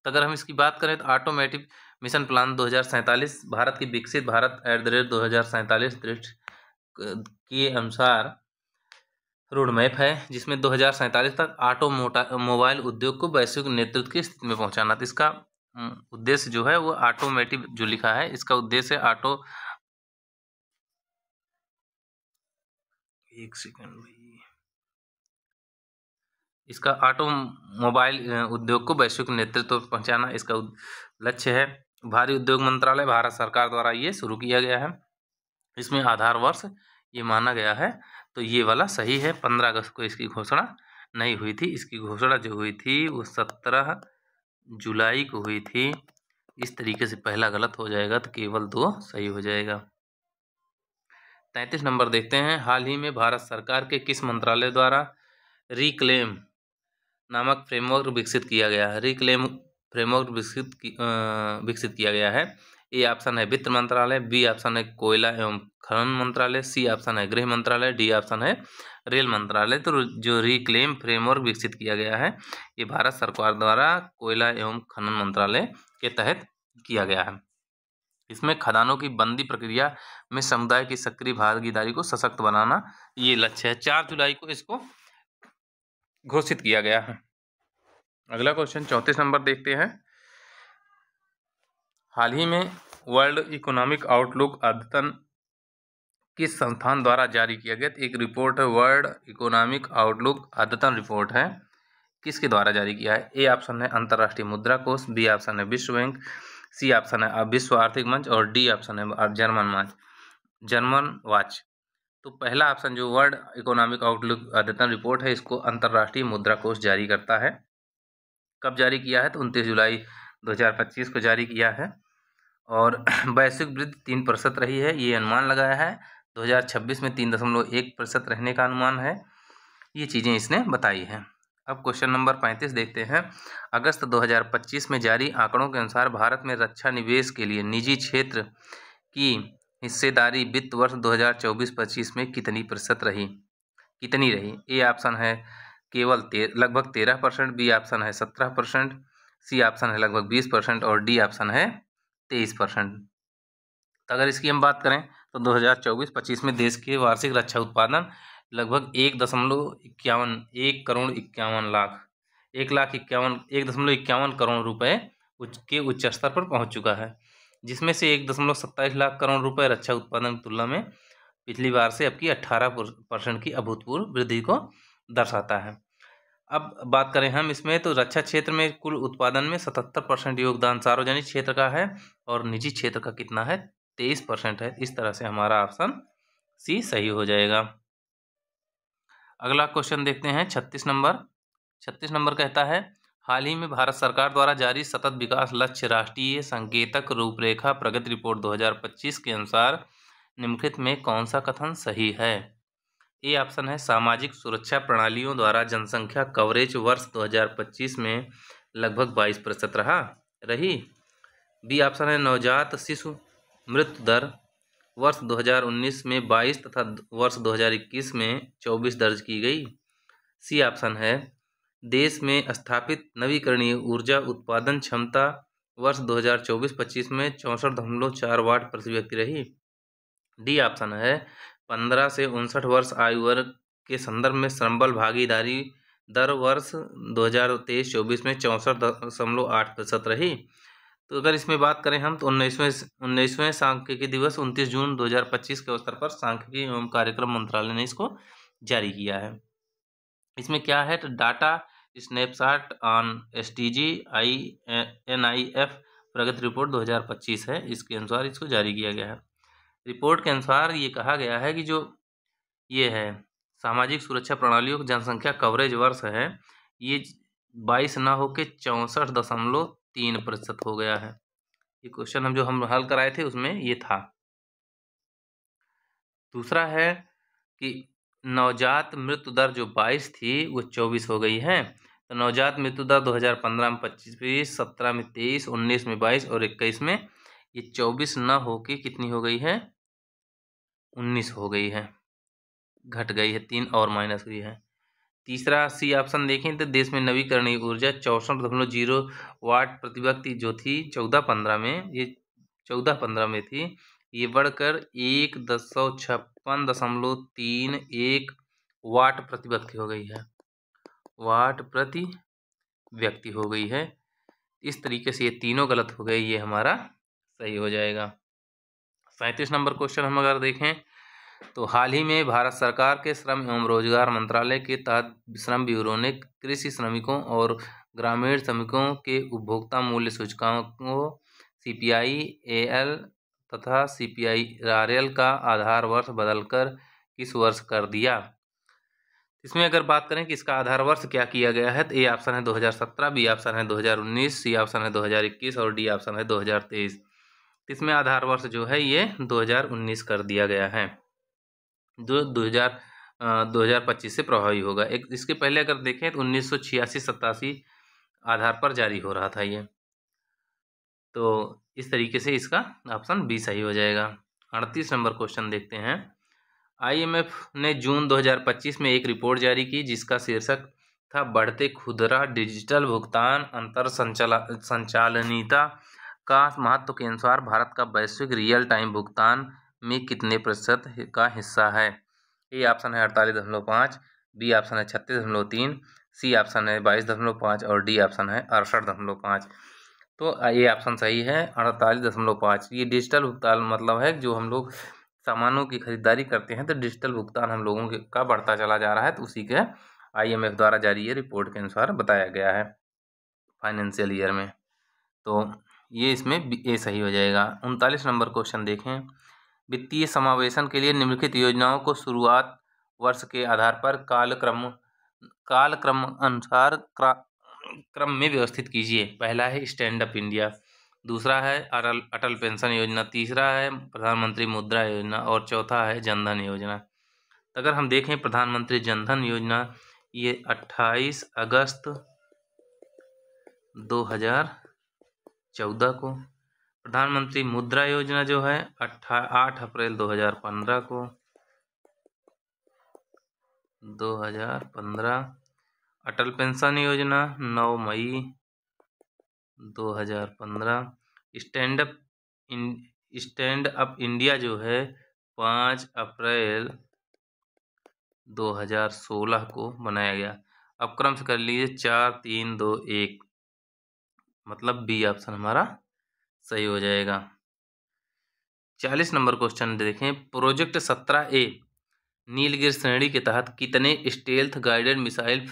तो अगर हम इसकी बात करें तो ऑटोमेटिव मिशन प्लान 2047 भारत की विकसित भारत @ 2047 के अनुसार रोड मैप है, जिसमें 2047 तक मोबाइल उद्योग को वैश्विक नेतृत्व की स्थिति में पहुंचाना। तो इसका उद्देश्य जो है वो ऑटोमेटिव जो लिखा है इसका उद्देश्य एक सेकंड भाई, इसका ऑटोमोबाइल उद्योग को वैश्विक नेतृत्व पहुंचाना इसका लक्ष्य है। भारी उद्योग मंत्रालय भारत सरकार द्वारा ये शुरू किया गया है। इसमें आधार वर्ष ये माना गया है, तो ये वाला सही है। 15 अगस्त को इसकी घोषणा नहीं हुई थी, इसकी घोषणा जो हुई थी वो 17 जुलाई को हुई थी। इस तरीके से पहला गलत हो जाएगा तो केवल 2 सही हो जाएगा। 33 नंबर देखते हैं। हाल ही में भारत सरकार के किस मंत्रालय द्वारा रिक्लेम नामक फ्रेमवर्क विकसित किया गया है? रिक्लेम फ्रेमवर्क विकसित किया गया है। ए ऑप्शन है वित्त मंत्रालय, बी ऑप्शन है कोयला एवं खनन मंत्रालय, सी ऑप्शन है गृह मंत्रालय, डी ऑप्शन है रेल मंत्रालय। तो जो रिक्लेम फ्रेमवर्क विकसित किया गया है ये भारत सरकार द्वारा कोयला एवं खनन मंत्रालय के तहत किया गया है। इसमें खदानों की बंदी प्रक्रिया में समुदाय की सक्रिय भागीदारी को सशक्त बनाना ये लक्ष्य है। 4 जुलाई को इसको घोषित किया गया है। अगला क्वेश्चन 34 नंबर देखते हैं। हाल ही में वर्ल्ड इकोनॉमिक आउटलुक अद्यतन किस संस्थान द्वारा जारी किया गया? एक रिपोर्ट है, वर्ल्ड इकोनॉमिक आउटलुक अद्यतन रिपोर्ट है, किसके द्वारा जारी किया है? ए ऑप्शन है अंतर्राष्ट्रीय मुद्रा कोष, बी ऑप्शन है विश्व बैंक, सी ऑप्शन है विश्व आर्थिक मंच और डी ऑप्शन है जर्मन वॉच। तो पहला ऑप्शन जो वर्ल्ड इकोनॉमिक आउटलुक अद्यतन रिपोर्ट है इसको अंतर्राष्ट्रीय मुद्रा कोष जारी करता है। कब जारी किया है? तो 29 जुलाई 2025 को जारी किया है। और वैश्विक वृद्धि 3% रही है, ये अनुमान लगाया है। 2026 में 3.1% रहने का अनुमान है। ये चीज़ें इसने बताई हैं। अब क्वेश्चन नंबर 35 देखते हैं। अगस्त 2025 में जारी आंकड़ों के अनुसार भारत में रक्षा निवेश के लिए निजी क्षेत्र की हिस्सेदारी वित्त वर्ष 2024-25 में कितनी रही? ए ऑप्शन है केवल लगभग 13%, बी ऑप्शन है 17%, सी ऑप्शन है लगभग 20% और डी ऑप्शन है 23%। तो अगर इसकी हम बात करें तो 2024-25 में देश के वार्षिक रक्षा उत्पादन लगभग 1.51 करोड़ रुपए के उच्च स्तर पर पहुंच चुका है, जिसमें से 1.27 लाख करोड़ रुपए रक्षा उत्पादन की तुलना में पिछली बार से अब की 18% की अभूतपूर्व वृद्धि को दर्शाता है। अब बात करें हम इसमें तो रक्षा क्षेत्र में कुल उत्पादन में 77% योगदान सार्वजनिक क्षेत्र का है और निजी क्षेत्र का कितना है? 23% है। इस तरह से हमारा ऑप्शन सी सही हो जाएगा। अगला क्वेश्चन देखते हैं 36 नंबर कहता है हाल ही में भारत सरकार द्वारा जारी सतत विकास लक्ष्य राष्ट्रीय संकेतक रूपरेखा प्रगति रिपोर्ट 2025 के अनुसार निम्नलिखित में कौन सा कथन सही है? ए ऑप्शन है सामाजिक सुरक्षा प्रणालियों द्वारा जनसंख्या कवरेज वर्ष 2025 में लगभग 22% रही। बी ऑप्शन है नवजात शिशु मृत्यु दर वर्ष 2019 में 22 तथा वर्ष 2021 में 24 दर्ज की गई। सी ऑप्शन है देश में स्थापित नवीकरणीय ऊर्जा उत्पादन क्षमता वर्ष 2024-25 में 64.4 वाट प्रति व्यक्ति रही। डी ऑप्शन है 15 से 59 वर्ष आयु वर्ग के संदर्भ में श्रम बल भागीदारी दर वर्ष 2023-24 में 64.8% रही। तो अगर इसमें बात करें हम तो 19वें सांख्यिकी दिवस 29 जून 2025 के अवसर पर सांख्यिकी एवं कार्यक्रम मंत्रालय ने इसको जारी किया है। इसमें क्या है तो data snapshot on SDG NIF Pragati report 2025 है, इसके अनुसार इसको जारी किया गया है। रिपोर्ट के अनुसार ये कहा गया है कि जो ये है सामाजिक सुरक्षा प्रणालियों की जनसंख्या कवरेज वर्ष है ये 22 ना होकर 64.3% हो गया है। ये क्वेश्चन हम हल कराए थे उसमें ये था। दूसरा है कि नवजात मृत्यु दर जो 22 थी वो 24 हो गई है। तो नवजात मृत्यु दर 2015 में 25, 17 में 23, 19 में 22 और 21 में ये 24 न होके कितनी हो गई है? 19 हो गई है, घट गई है, 3 और माइनस हुई है। तीसरा सी ऑप्शन देखें तो देश में नवीकरणीय ऊर्जा 64.0 वाट प्रति व्यक्ति जो थी 14-15 में, ये 14-15 में थी, ये बढ़कर 1.56.31 वाट प्रति व्यक्ति हो गई है, वाट प्रति व्यक्ति हो गई है। इस तरीके से ये तीनों गलत हो गए, ये हमारा सही हो जाएगा। 37 नंबर क्वेश्चन हम अगर देखें तो हाल ही में भारत सरकार के श्रम एवं रोजगार मंत्रालय के तहत श्रम ब्यूरो ने कृषि श्रमिकों और ग्रामीण श्रमिकों के उपभोक्ता मूल्य सूचकांकों CPI AL तथा CPI RL का आधार वर्ष बदलकर किस वर्ष कर दिया। इसमें अगर बात करें कि इसका आधार वर्ष क्या किया गया है, तो ए ऑप्शन है 2017, बी ऑप्शन है 2019, सी ऑप्शन है 2021 और डी ऑप्शन है 2023। इसमें आधार वर्ष जो है ये 2019 कर दिया गया है, जो 2025 से प्रभावी होगा। एक इसके पहले अगर देखें तो 1986-87 आधार पर जारी हो रहा था ये। तो इस तरीके से इसका ऑप्शन बी सही हो जाएगा। 38 नंबर क्वेश्चन देखते हैं। IMF ने जून 2025 में एक रिपोर्ट जारी की जिसका शीर्षक था बढ़ते खुदरा डिजिटल भुगतान अंतर संचालनीयता का महत्व के अनुसार भारत का वैश्विक रियल टाइम भुगतान में कितने प्रतिशत का हिस्सा है। ए ऑप्शन है 48.5, बी ऑप्शन है 36.3, सी ऑप्शन है 22.5 और डी ऑप्शन है 68.5। तो ये ऑप्शन सही है 48.5। ये डिजिटल भुगतान मतलब है जो हम लोग सामानों की खरीदारी करते हैं तो डिजिटल भुगतान हम लोगों का बढ़ता चला जा रहा है, तो उसी के IMF द्वारा जारी ये रिपोर्ट के अनुसार बताया गया है फाइनेंशियल ईयर में। तो ये इसमें ए सही हो जाएगा। 39 नंबर क्वेश्चन देखें। वित्तीय समावेशन के लिए निम्नलिखित योजनाओं को शुरुआत वर्ष के आधार पर कालक्रम अनुसार क्रम में व्यवस्थित कीजिए। पहला है स्टैंड अप इंडिया, दूसरा है अटल पेंशन योजना, तीसरा है प्रधानमंत्री मुद्रा योजना और चौथा है जनधन योजना। तो अगर हम देखें प्रधानमंत्री जनधन योजना, ये 28 अगस्त 2014 को, प्रधानमंत्री मुद्रा योजना जो है 8 अप्रैल 2015 को, 2015। अटल पेंशन योजना 9 मई 2015। स्टैंड अप इंडिया जो है 5 अप्रैल 2016 को बनाया गया। अब क्रम से कर लीजिए 4, 3, 2, 1, मतलब बी ऑप्शन हमारा सही हो जाएगा। 40 नंबर क्वेश्चन देखें। प्रोजेक्ट 17A नीलगिरी श्रेणी के तहत कितने stealth guided missile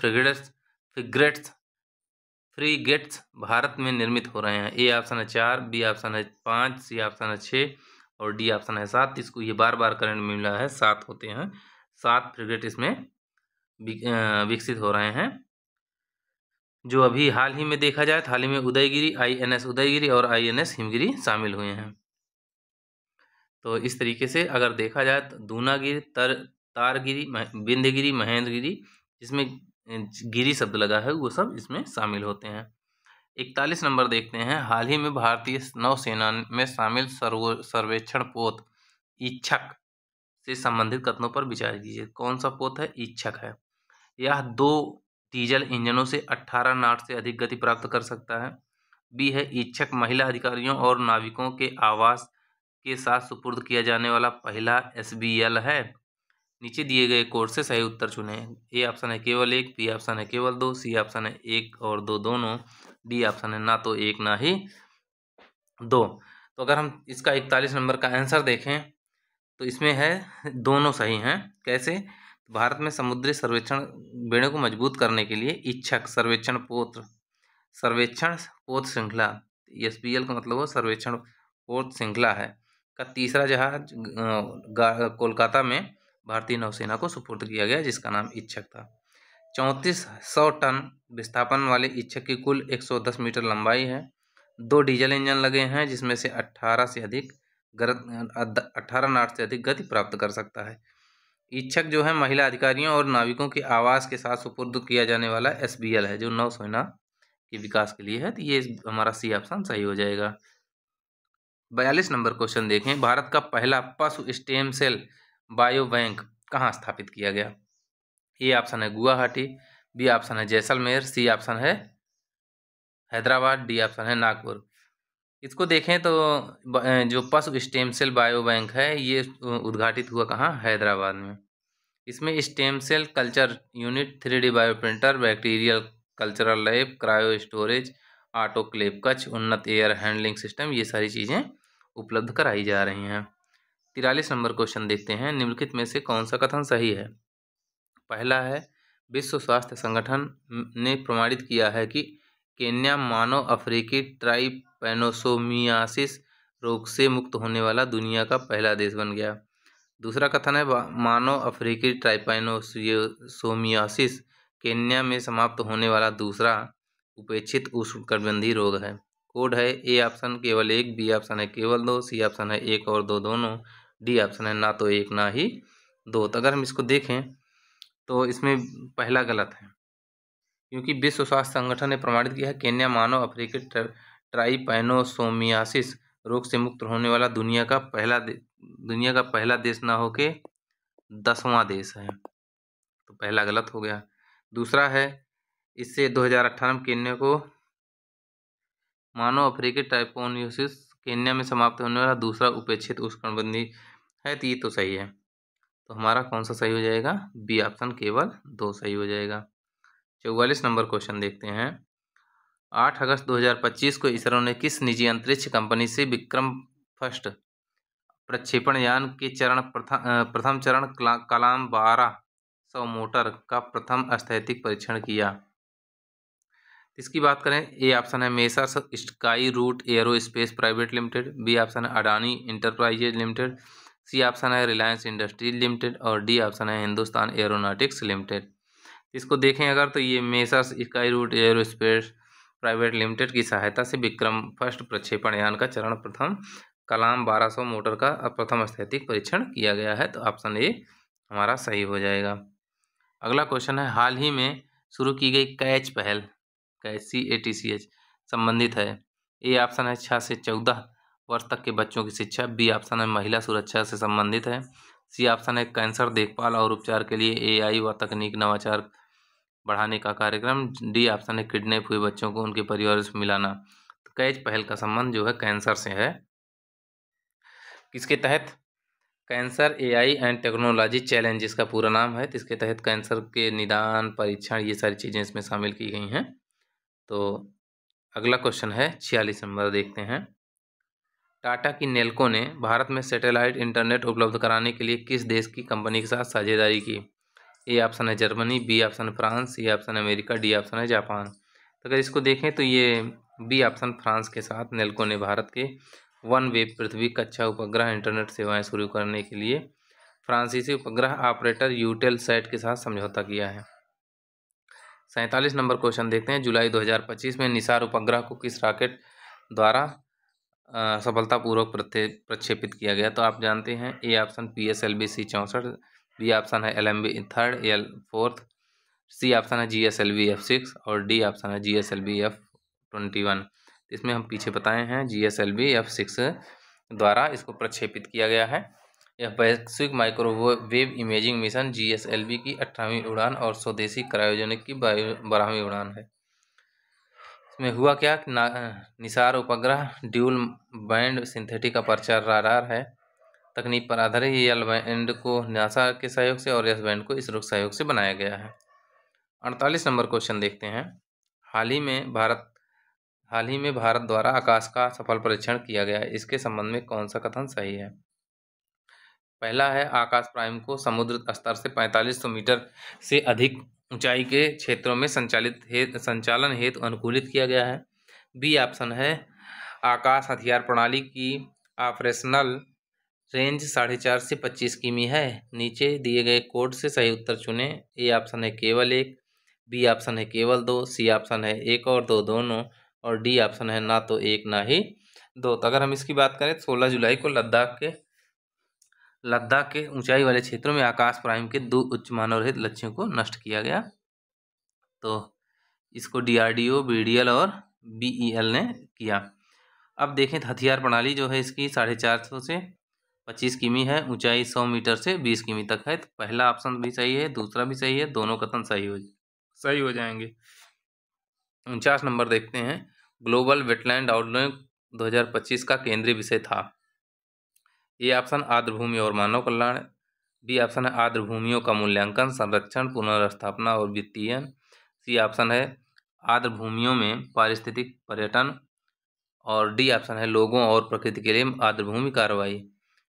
frigates Bharat में निर्मित हो रहे हैं। ए ऑप्शन है 4, बी ऑप्शन है 5, सी ऑप्शन है 6 और डी ऑप्शन है 7। इसको ये बार बार करंट मिला है, 7 होते हैं, 7 फ्रिगेट इसमें विकसित हो रहे हैं। जो अभी हाल ही में देखा जाए तो हाल ही में उदयगिरी, INS उदयगिरी और INS हिमगिरी शामिल हुए हैं। तो इस तरीके से अगर देखा जाए तो दूनागिरी, तारगिरी, बिंदगिरी, महेंद्रगिरी, जिसमें गिरी शब्द लगा है वो सब इसमें शामिल होते हैं। 41 नंबर देखते हैं। हाल ही में भारतीय नौसेना में शामिल सर्वेक्षण पोत इच्छक से संबंधित कथनों पर विचार कीजिए। कौन सा पोत है? इच्छक है। यह 2 डीजल इंजनों से 18 नॉट से अधिक गति प्राप्त कर सकता है। बी है इच्छक महिला अधिकारियों और नाविकों के आवास के साथ सुपुर्द किया जाने वाला पहला SBL है। नीचे दिए गए कोड से सही उत्तर चुनें। ए ऑप्शन है केवल 1, बी ऑप्शन है केवल 2, सी ऑप्शन है 1 और 2 दोनों, डी ऑप्शन है ना तो 1 ना ही 2। तो अगर हम इसका 41 नंबर का आंसर देखें तो इसमें है दोनों सही हैं। कैसे? भारत में समुद्री सर्वेक्षण बेड़े को मजबूत करने के लिए इच्छक सर्वेक्षण पोत श्रृंखला, SBL का मतलब वो सर्वेक्षण पोत श्रृंखला है, का तीसरा जहाज कोलकाता में भारतीय नौसेना को सुपुर्द किया गया जिसका नाम इच्छक था। 3400 टन विस्थापन वाले इच्छक की कुल 110 मीटर लंबाई है। 2 डीजल इंजन लगे हैं जिसमें से 18 नॉट से अधिक गति प्राप्त कर सकता है। इच्छक जो है महिला अधिकारियों और नाविकों के आवास के साथ सुपुर्द किया जाने वाला SBL है जो नौसेना के विकास के लिए है। तो ये हमारा सी ऑप्शन सही हो जाएगा। 42 नंबर क्वेश्चन देखें। भारत का पहला पशु स्टेम सेल बायो बैंक कहाँ स्थापित किया गया। ए ऑप्शन है गुवाहाटी, बी ऑप्शन है जैसलमेर, सी ऑप्शन है हैदराबाद, डी ऑप्शन है नागपुर। इसको देखें तो जो पशु स्टेम सेल बायो बैंक है ये उद्घाटित हुआ कहाँ? हैदराबाद में। इसमें stem cell culture unit, 3D bio printer, bacterial cultural lab, cryo storage, autoclave कक्ष, उन्नत एयर हैंडलिंग सिस्टम, ये सारी चीज़ें उपलब्ध कराई जा रही हैं। 43 नंबर क्वेश्चन देखते हैं, निम्नलिखित में से कौन सा कथन सही है। पहला है, विश्व स्वास्थ्य संगठन ने प्रमाणित किया है कि केन्या मानव अफ्रीकी ट्राइपैनोसोमियासिस रोग से मुक्त होने वाला दुनिया का पहला देश बन गया। दूसरा कथन है, मानव अफ्रीकी ट्राइपैनोसोमियासिस केन्या में समाप्त होने वाला दूसरा उपेक्षित उष्णकटिबंधीय रोग है। कोड है ए ऑप्शन केवल एक, बी ऑप्शन है केवल दो, सी ऑप्शन है एक और दो दोनों, डी ऑप्शन है ना तो एक ना ही दो। तो अगर हम इसको देखें तो इसमें पहला गलत है, क्योंकि विश्व स्वास्थ्य संगठन ने प्रमाणित किया है केन्या मानव अफ्रीकी ट्राइपैनोसोमियासिस रोग से मुक्त होने वाला दुनिया का पहला देश ना होके 10वां देश है, तो पहला गलत हो गया। दूसरा है, इससे 2018 में केन्या को मानव अफ्रीकी ट्राइपैनोसोमियासिस केन्या में समाप्त होने वाला दूसरा उपेक्षित उष्णकटिबंधीय है, तो ये तो सही है। तो हमारा कौन सा सही हो जाएगा, बी ऑप्शन केवल दो सही हो जाएगा। 44 नंबर क्वेश्चन देखते हैं, 8 अगस्त 2025 को इसरो ने किस निजी अंतरिक्ष कंपनी से विक्रम फर्स्ट प्रक्षेपण यान के प्रथम चरण कलाम 1200 मोटर का प्रथम स्थैतिक परीक्षण किया। इसकी बात करें, ए ऑप्शन है Messrs Skyroot aerospace private limited, B option है Adani enterprises limited, C option है रिलायंस इंडस्ट्रीज लिमिटेड और डी ऑप्शन है हिंदुस्तान एरोनॉटिक्स लिमिटेड। इसको देखें अगर, तो ये Messrs Skyroot aerospace private limited की सहायता से विक्रम फर्स्ट प्रक्षेपण यान का चरण प्रथम कलाम 1200 मोटर का प्रथम स्थैतिक परीक्षण किया गया है, तो ऑप्शन ए हमारा सही हो जाएगा। अगला क्वेश्चन है, हाल ही में शुरू की गई कैच पहल CATCH संबंधित है। ए ऑप्शन है 6 से 14 वर्ष तक के बच्चों की शिक्षा, बी ऑप्शन है महिला सुरक्षा से संबंधित है, सी ऑप्शन है कैंसर देखभाल और उपचार के लिए AI व तकनीक नवाचार बढ़ाने का कार्यक्रम, डी ऑप्शन है किडनैप हुए बच्चों को उनके परिवार से मिलाना। तो कैच पहल का संबंध जो है कैंसर से है। किसके तहत, cancer AI and technology challenge इसका पूरा नाम है, तो इसके तहत कैंसर के निदान परीक्षण ये सारी चीज़ें इसमें शामिल की गई हैं। तो अगला क्वेश्चन है 46 नंबर देखते हैं, टाटा की नेल्को ने भारत में सैटेलाइट इंटरनेट उपलब्ध कराने के लिए किस देश की कंपनी के साथ साझेदारी की। ए ऑप्शन है जर्मनी, बी ऑप्शन है फ्रांस, सी ऑप्शन है अमेरिका, डी ऑप्शन है जापान। तो अगर इसको देखें तो ये बी ऑप्शन फ्रांस के साथ नेल्को ने भारत के वन वेब पृथ्वी कक्षा उपग्रह इंटरनेट सेवाएं शुरू करने के लिए फ्रांसीसी उपग्रह ऑपरेटर यूटेलसैट के साथ समझौता किया है। 47 नंबर क्वेश्चन देखते हैं, जुलाई 2025 में निसार उपग्रह को किस रॉकेट द्वारा सफलतापूर्वक प्रक्षेपित किया गया। तो आप जानते हैं A option PSLV C64, B option है LMV 3rd L4th, C option है GSLV F6 और डी ऑप्शन है GSLV F21। इसमें हम पीछे बताए हैं GSLV F6 द्वारा इसको प्रक्षेपित किया गया है। यह वैश्विक माइक्रोवेव इमेजिंग मिशन GSLV की 18वीं उड़ान और स्वदेशी क्रायोजेनिक की 12वीं उड़ान है। इसमें हुआ क्या, निसार उपग्रह dual band synthetic aperture radar है तकनीक पर आधारित। ये एल बैंड को नासा के सहयोग से और एस बैंड को इसरो के सहयोग से बनाया गया है। 48 नंबर क्वेश्चन देखते हैं, हाल ही में भारत द्वारा आकाश का सफल परीक्षण किया गया है, इसके संबंध में कौन सा कथन सही है। पहला है, आकाश प्राइम को समुद्र स्तर से 4500 मीटर से अधिक ऊंचाई के क्षेत्रों में संचालन हेतु अनुकूलित किया गया है। बी ऑप्शन है, आकाश हथियार प्रणाली की ऑपरेशनल रेंज 4.5 से 25 किमी है। नीचे दिए गए कोड से सही उत्तर चुनें। ए ऑप्शन है केवल एक, बी ऑप्शन है केवल दो, सी ऑप्शन है एक और दो दोनों और डी ऑप्शन है ना तो एक ना ही दो। तो अगर हम इसकी बात करें, 16 जुलाई को लद्दाख के ऊंचाई वाले क्षेत्रों में आकाश प्राइम के 2 उच्च मानव रहित लक्ष्यों को नष्ट किया गया। तो इसको DRDO, BDL और BEL ने किया। अब देखें तो हथियार प्रणाली जो है इसकी 450 से 25 किमी है, ऊंचाई 100 मीटर से 20 किमी तक है। तो पहला ऑप्शन भी सही है, दूसरा भी सही है, दोनों कथन सही हो जाएंगे। 49 नंबर देखते हैं, ग्लोबल वेटलैंड आउटलुक 2025 का केंद्रीय विषय था। ए ऑप्शन आर्द्रभूमि और मानव कल्याण, बी ऑप्शन है आर्द्रभूमियों का मूल्यांकन, संरक्षण, पुनर्स्थापना और वित्तीयन, सी ऑप्शन है आर्द्रभूमियों में पारिस्थितिक पर्यटन और डी ऑप्शन है लोगों और प्रकृति के लिए आर्द्रभूमि कार्रवाई।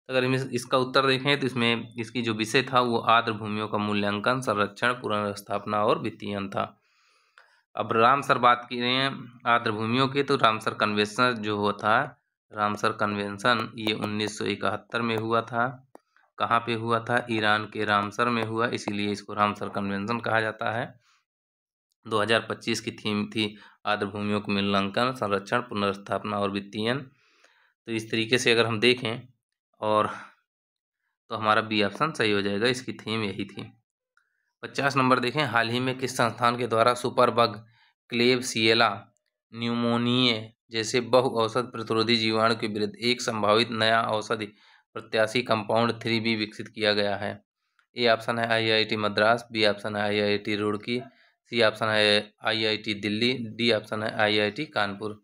तो अगर हम इसका उत्तर देखें तो इसमें इसकी जो विषय था वो आर्द्र भूमियों का मूल्यांकन, संरक्षण, पुनर्स्थापना और वित्तीयन था। अब रामसर बात करें आर्द्र भूमियों की, तो रामसर कन्वेंशन जो हुआ था, रामसर कन्वेंशन ये 1971 में हुआ था। कहाँ पे हुआ था? ईरान के रामसर में हुआ, इसीलिए इसको रामसर कन्वेंशन कहा जाता है। 2025 की थीम थी आर्द्र भूमियों का मूल्यांकन, संरक्षण, पुनर्स्थापना और वित्तीयन। तो इस तरीके से अगर हम देखें और तो हमारा बी ऑप्शन सही हो जाएगा, इसकी थीम यही थी। 50 नंबर देखें, हाल ही में किस संस्थान के द्वारा सुपरबग, क्लेबसिएला न्यूमोनिया जैसे बहु औषध प्रतिरोधी जीवाणु के विरुद्ध एक संभावित नया औषधि प्रत्याशी कंपाउंड 3B विकसित किया गया है? ए ऑप्शन है IIT मद्रास, बी ऑप्शन है IIT रुड़की, सी ऑप्शन है IIT दिल्ली, डी ऑप्शन है IIT कानपुर।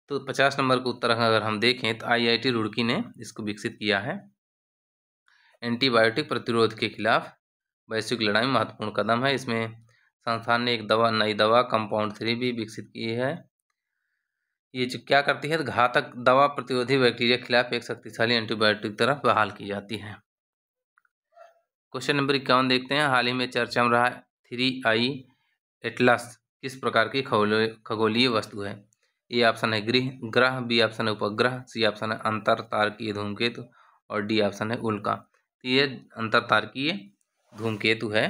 तो 50 नंबर का उत्तर अगर हम देखें तो IIT रुड़की ने इसको विकसित किया है। एंटीबायोटिक प्रतिरोध के खिलाफ वैश्विक लड़ाई में महत्वपूर्ण कदम है। इसमें संस्थान ने एक नई दवा कंपाउंड 3B विकसित की है। ये जो क्या करती है, घातक दवा प्रतिरोधी बैक्टीरिया के खिलाफ एक शक्तिशाली एंटीबायोटिक तरफ बहाल की जाती है। क्वेश्चन नंबर 51 देखते हैं, हाल ही में चर्चा में रहा 3I एटलस किस प्रकार की खगोलीय वस्तु है? ए ऑप्शन है ग्रह, बी ऑप्शन है उपग्रह, सी ऑप्शन है अंतर तारकीय धूमकेतु और डी ऑप्शन है उल्का। तो ये अंतर तारकीय धूमकेतु है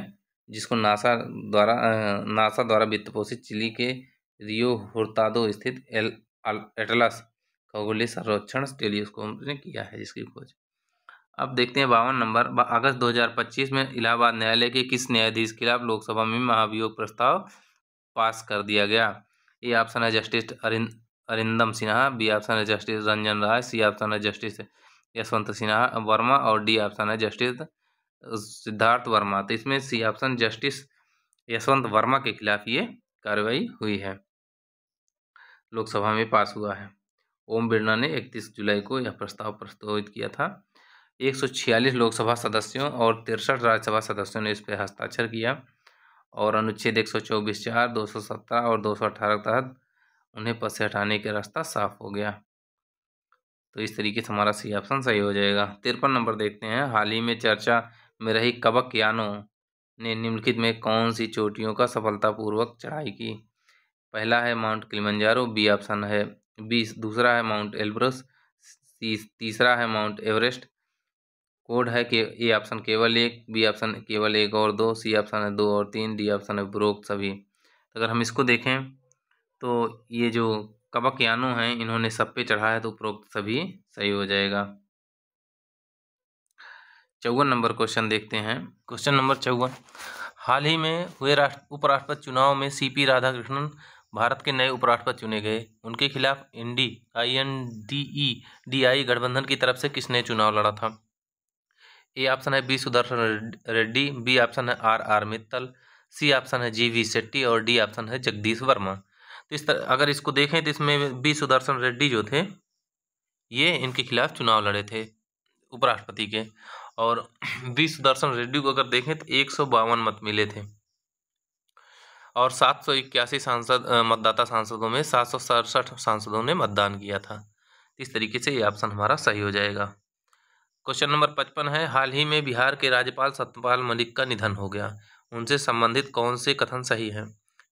जिसको नासा द्वारा वित्त पोषित चिली के रियो हुर्तादो स्थित एटलस खगोलीय सर्वेक्षण टेलीस्कोप ने किया है, जिसकी खोज। अब देखते हैं 52 नंबर, अगस्त 2025 में इलाहाबाद न्यायालय के किस न्यायाधीश के खिलाफ लोकसभा में महाभियोग प्रस्ताव पास कर दिया गया? ए ऑप्शन है justice Arindam Sinha, B option है justice Ranjan Rai, C option है जस्टिस यशवंत सिन्हा वर्मा और डी ऑप्शन है जस्टिस सिद्धार्थ वर्मा। तो इसमें C option justice Yashwant Verma के खिलाफ ये कार्रवाई हुई है, लोकसभा में पास हुआ है। ओम बिरला ने 31 जुलाई को यह प्रस्ताव प्रस्तुत किया था। 146 लोकसभा सदस्यों और 63 राज्यसभा सदस्यों ने इस पर हस्ताक्षर किया और अनुच्छेद 124(4), 217 और 218 के तहत उन्हें पद से हटाने का रास्ता साफ हो गया। तो इस तरीके से हमारा सी ऑप्शन सही हो जाएगा। 53 नंबर देखते हैं, हाल ही में चर्चा में रही कवक यानों ने निम्नलिखित में कौन सी चोटियों का सफलतापूर्वक चढ़ाई की? पहला है माउंट किलिमंजारो, बी ऑप्शन है दूसरा है माउंट एल्ब्रस, तीसरा है माउंट एवरेस्ट। कोड है कि ए ऑप्शन केवल एक, बी ऑप्शन केवल एक और दो, सी ऑप्शन है 2 और 3, डी ऑप्शन है उपरोक्त सभी। अगर हम इसको देखें तो ये जो कवक यानों हैं इन्होंने सब पे चढ़ा है, तो उपरोक्त सभी सही हो जाएगा। 54 नंबर क्वेश्चन देखते हैं। क्वेश्चन नंबर 54, हाल ही में हुए उपराष्ट्रपति चुनाव में CP राधाकृष्णन भारत के नए उपराष्ट्रपति चुने गए। उनके खिलाफ INDE गठबंधन की तरफ से किसने चुनाव लड़ा था? ए ऑप्शन है B Sudarshan Reddy, B option है RR मित्तल, सी ऑप्शन है GV शेट्टी और डी ऑप्शन है जगदीश वर्मा। तो इस तरह अगर इसको देखें तो इसमें बी सुदर्शन रेड्डी जो थे ये इनके खिलाफ चुनाव लड़े थे उपराष्ट्रपति के, और बी सुदर्शन रेड्डी को अगर देखें तो 152 मत मिले थे और 781 मतदाता सांसदों में 767 सांसदों ने मतदान किया था। इस तरीके से ये ऑप्शन हमारा सही हो जाएगा। क्वेश्चन नंबर 55 है, हाल ही में बिहार के राज्यपाल सत्यपाल मलिक का निधन हो गया। उनसे संबंधित कौन से कथन सही है?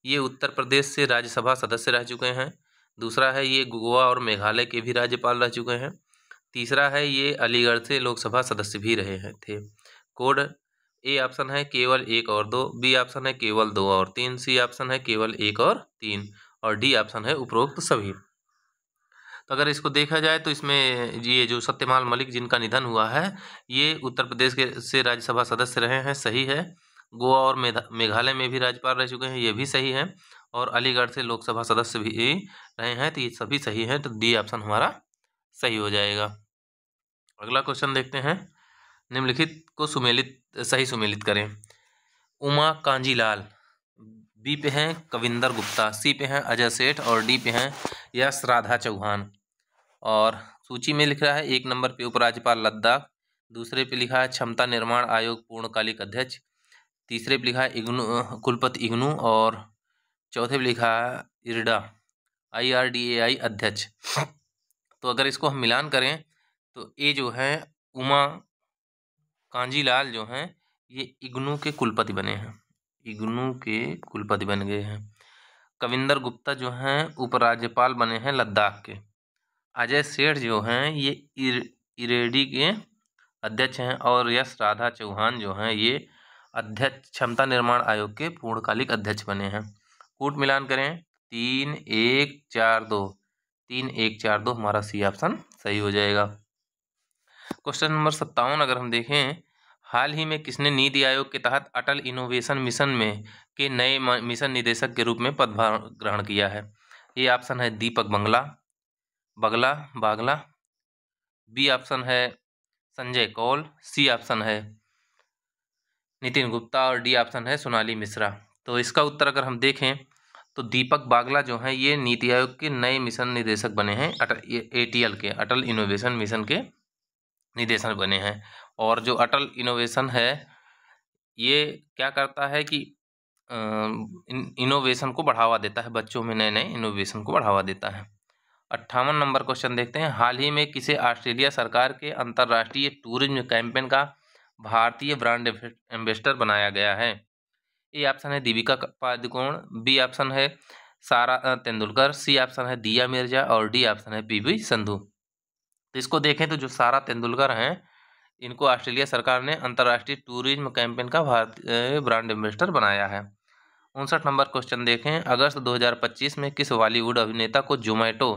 ये उत्तर प्रदेश से राज्यसभा सदस्य रह चुके हैं, दूसरा है ये गोवा और मेघालय के भी राज्यपाल रह चुके हैं, तीसरा है ये अलीगढ़ से लोकसभा सदस्य भी रहे थे। कोड ए ऑप्शन है केवल 1 और 2, बी ऑप्शन है केवल 2 और 3, सी ऑप्शन है केवल 1 और 3 और डी ऑप्शन है उपरोक्त सभी। तो अगर इसको देखा जाए तो इसमें ये जो सत्यपाल मलिक जिनका निधन हुआ है ये उत्तर प्रदेश के से राज्यसभा सदस्य रहे हैं, सही है। गोवा और मेघालय में भी राज्यपाल रह चुके हैं, ये भी सही है, और अलीगढ़ से लोकसभा सदस्य भी रहे हैं, तो ये सभी सही है। तो डी ऑप्शन हमारा सही हो जाएगा। अगला क्वेश्चन देखते हैं, निम्नलिखित को सही सुमेलित करें। उमा कांजीलाल, बी पे हैं कविंदर गुप्ता, सी पे हैं अजय सेठ और डी पे हैं यश राधा चौहान। और सूची में लिख रहा है 1 नंबर पे उपराज्यपाल लद्दाख, दूसरे पे लिखा है क्षमता निर्माण आयोग पूर्णकालिक अध्यक्ष, तीसरे पे लिखा है कुलपति इग्नू और चौथे पे लिखा है IRDA IRDAI अध्यक्ष। तो अगर इसको हम मिलान करें तो ए जो है उमा कांजीलाल जो हैं ये इग्नू के कुलपति बने हैं, इग्नू के कुलपति बन गए हैं। कविंदर गुप्ता जो हैं उपराज्यपाल बने हैं लद्दाख के। अजय सेठ जो हैं ये इरेडी के अध्यक्ष हैं और यश राधा चौहान जो हैं ये अध्यक्ष क्षमता निर्माण आयोग के पूर्णकालिक अध्यक्ष बने हैं। कूट मिलान करें 3 1 4 2, 3 1 4 2 हमारा सी ऑप्शन सही हो जाएगा। क्वेश्चन नंबर 57 अगर हम देखें, हाल ही में किसने नीति आयोग के तहत अटल इनोवेशन मिशन में के नए मिशन निदेशक के रूप में पदभार ग्रहण किया है? ए ऑप्शन है दीपक बागला, बी ऑप्शन है संजय कौल, सी ऑप्शन है नितिन गुप्ता और डी ऑप्शन है सोनाली मिश्रा। तो इसका उत्तर अगर हम देखें तो दीपक बागला जो हैं ये नीति आयोग के नए मिशन निदेशक बने हैं, ATL के अटल इनोवेशन मिशन के निदेशक बने हैं। और जो अटल इनोवेशन है ये क्या करता है कि इनोवेशन को बढ़ावा देता है, बच्चों में नए नए इनोवेशन को बढ़ावा देता है। 58 नंबर क्वेश्चन देखते हैं, हाल ही में किसे ऑस्ट्रेलिया सरकार के अंतर्राष्ट्रीय टूरिज्म कैंपेन का भारतीय ब्रांड एम्बेसडर बनाया गया है? ए ऑप्शन है दीपिका पादुकोण, बी ऑप्शन है सारा तेंदुलकर, सी ऑप्शन है दिया मिर्जा और डी ऑप्शन है PV संधू। तो इसको देखें तो जो सारा तेंदुलकर हैं इनको ऑस्ट्रेलिया सरकार ने अंतर्राष्ट्रीय टूरिज्म कैंपेन का भारतीय ब्रांड एम्बेसडर बनाया है। 59 नंबर क्वेश्चन देखें, अगस्त 2025 में किस बॉलीवुड अभिनेता को जोमेटो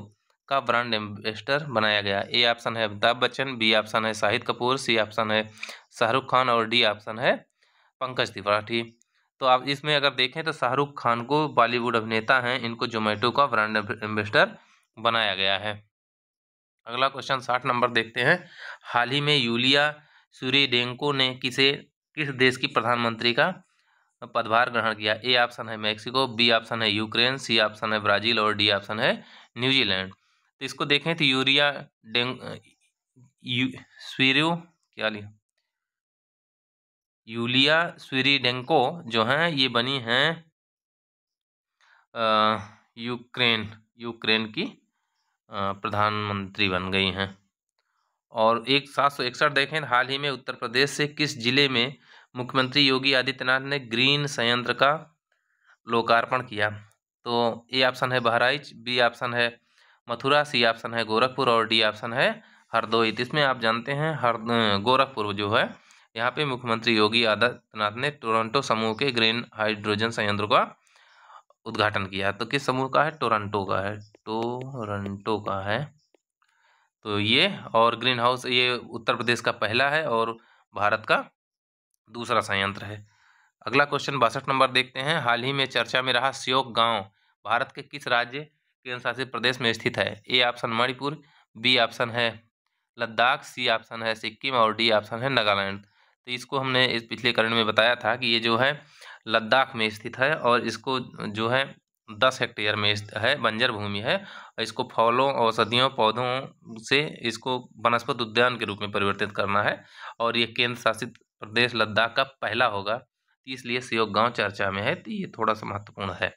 का ब्रांड एम्बेसडर बनाया गया? ए ऑप्शन है अमिताभ बच्चन, बी ऑप्शन है शाहिद कपूर, सी ऑप्शन है शाहरुख खान और डी ऑप्शन है पंकज त्रिपाठी। तो आप इसमें अगर देखें तो शाहरुख खान को बॉलीवुड अभिनेता हैं इनको जोमेटो का ब्रांड एम्बेसडर बनाया गया है। अगला क्वेश्चन 60 नंबर देखते हैं, हाल ही में यूलिया स्विरिडेंको ने किस देश की प्रधानमंत्री का पदभार ग्रहण किया? ए ऑप्शन है मैक्सिको, बी ऑप्शन है यूक्रेन, सी ऑप्शन है ब्राजील और डी ऑप्शन है न्यूजीलैंड। तो इसको देखें तो यूलिया स्विरिडेंको जो हैं ये बनी हैं यूक्रेन की प्रधानमंत्री बन गई हैं। और 761 देखें, हाल ही में उत्तर प्रदेश से किस जिले में मुख्यमंत्री योगी आदित्यनाथ ने ग्रीन संयंत्र का लोकार्पण किया? तो ए ऑप्शन है बहराइच, बी ऑप्शन है मथुरा, सी ऑप्शन है गोरखपुर और डी ऑप्शन है हरदोई। इसमें आप जानते हैं गोरखपुर जो है यहाँ पे मुख्यमंत्री योगी आदित्यनाथ ने टोरंटो समूह के ग्रीन हाइड्रोजन संयंत्र का उद्घाटन किया। तो किस समूह का है? टोरंटो का है। तो ये और ग्रीन हाउस ये उत्तर प्रदेश का पहला है और भारत का दूसरा संयंत्र है। अगला क्वेश्चन 62 नंबर देखते हैं, हाल ही में चर्चा में रहा श्योक गांव भारत के किस राज्य केंद्र शासित प्रदेश में स्थित है? A option Manipur, B option है लद्दाख, सी ऑप्शन है सिक्किम और डी ऑप्शन है नागालैंड। तो इसको हमने इस पिछले करण में बताया था कि ये जो है लद्दाख में स्थित है और इसको जो है 10 हेक्टेयर में है, बंजर भूमि है। इसको फलों औषधियों पौधों से इसको वनस्पति उद्यान के रूप में परिवर्तित करना है और ये केंद्र शासित प्रदेश लद्दाख का पहला होगा, इसलिए श्योक गांव चर्चा में है। तो ये थोड़ा सा महत्वपूर्ण है।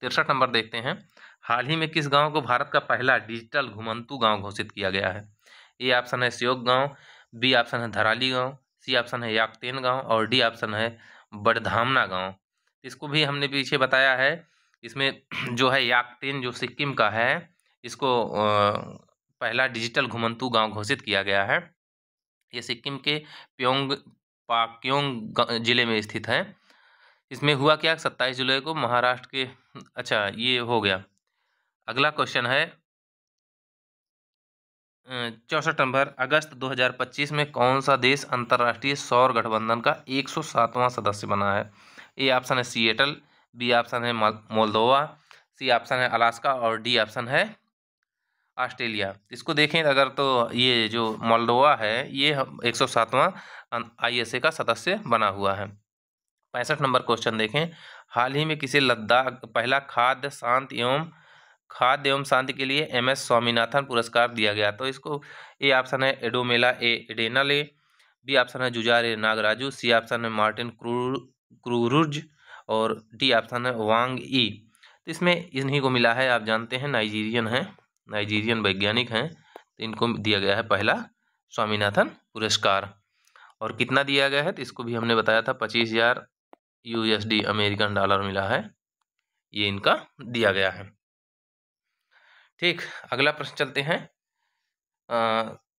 63 नंबर देखते हैं, हाल ही में किस गांव को भारत का पहला डिजिटल घुमंतू गांव घोषित किया गया है? ए ऑप्शन है श्योक गांव, बी ऑप्शन है धराली गांव, सी ऑप्शन है याकतेन गांव और डी ऑप्शन है बड़धामना गांव। इसको भी हमने पीछे बताया है, इसमें जो है याकतेन जो सिक्किम का है इसको पहला डिजिटल घुमंतू गांव घोषित किया गया है। ये सिक्किम के पाक्योंग जिले में स्थित है। इसमें हुआ क्या 27 जुलाई को महाराष्ट्र के अच्छा ये हो गया। अगला क्वेश्चन है 64 नंबर, अगस्त 2025 में कौन सा देश अंतर्राष्ट्रीय सौर गठबंधन का 107वां सदस्य बना है? ए ऑप्शन है सिएटल, बी ऑप्शन है मोल्दोवा, सी ऑप्शन है अलास्का और डी ऑप्शन है ऑस्ट्रेलिया। इसको देखें अगर तो ये जो मोल्दोवा है ये 107वां ISA का सदस्य बना हुआ है। 65 नंबर क्वेश्चन देखें, हाल ही में किसे लद्दाख पहला खाद्य एवं शांति के लिए MS स्वामीनाथन पुरस्कार दिया गया? तो इसको ए ऑप्शन है एडोमेला एडेनाले, बी ऑप्शन है जुजारे नागराजू, सी ऑप्शन है मार्टिन क्रूरुज और डी ऑप्शन है वांग ई। तो इसमें इन्हीं को मिला है, आप जानते हैं नाइजीरियन वैज्ञानिक हैं, तो इनको दिया गया है पहला स्वामीनाथन पुरस्कार। और कितना दिया गया है तो इसको भी हमने बताया था, 25,000 USD अमेरिकन डॉलर मिला है, ये इनका दिया गया है। ठीक, अगला प्रश्न चलते हैं।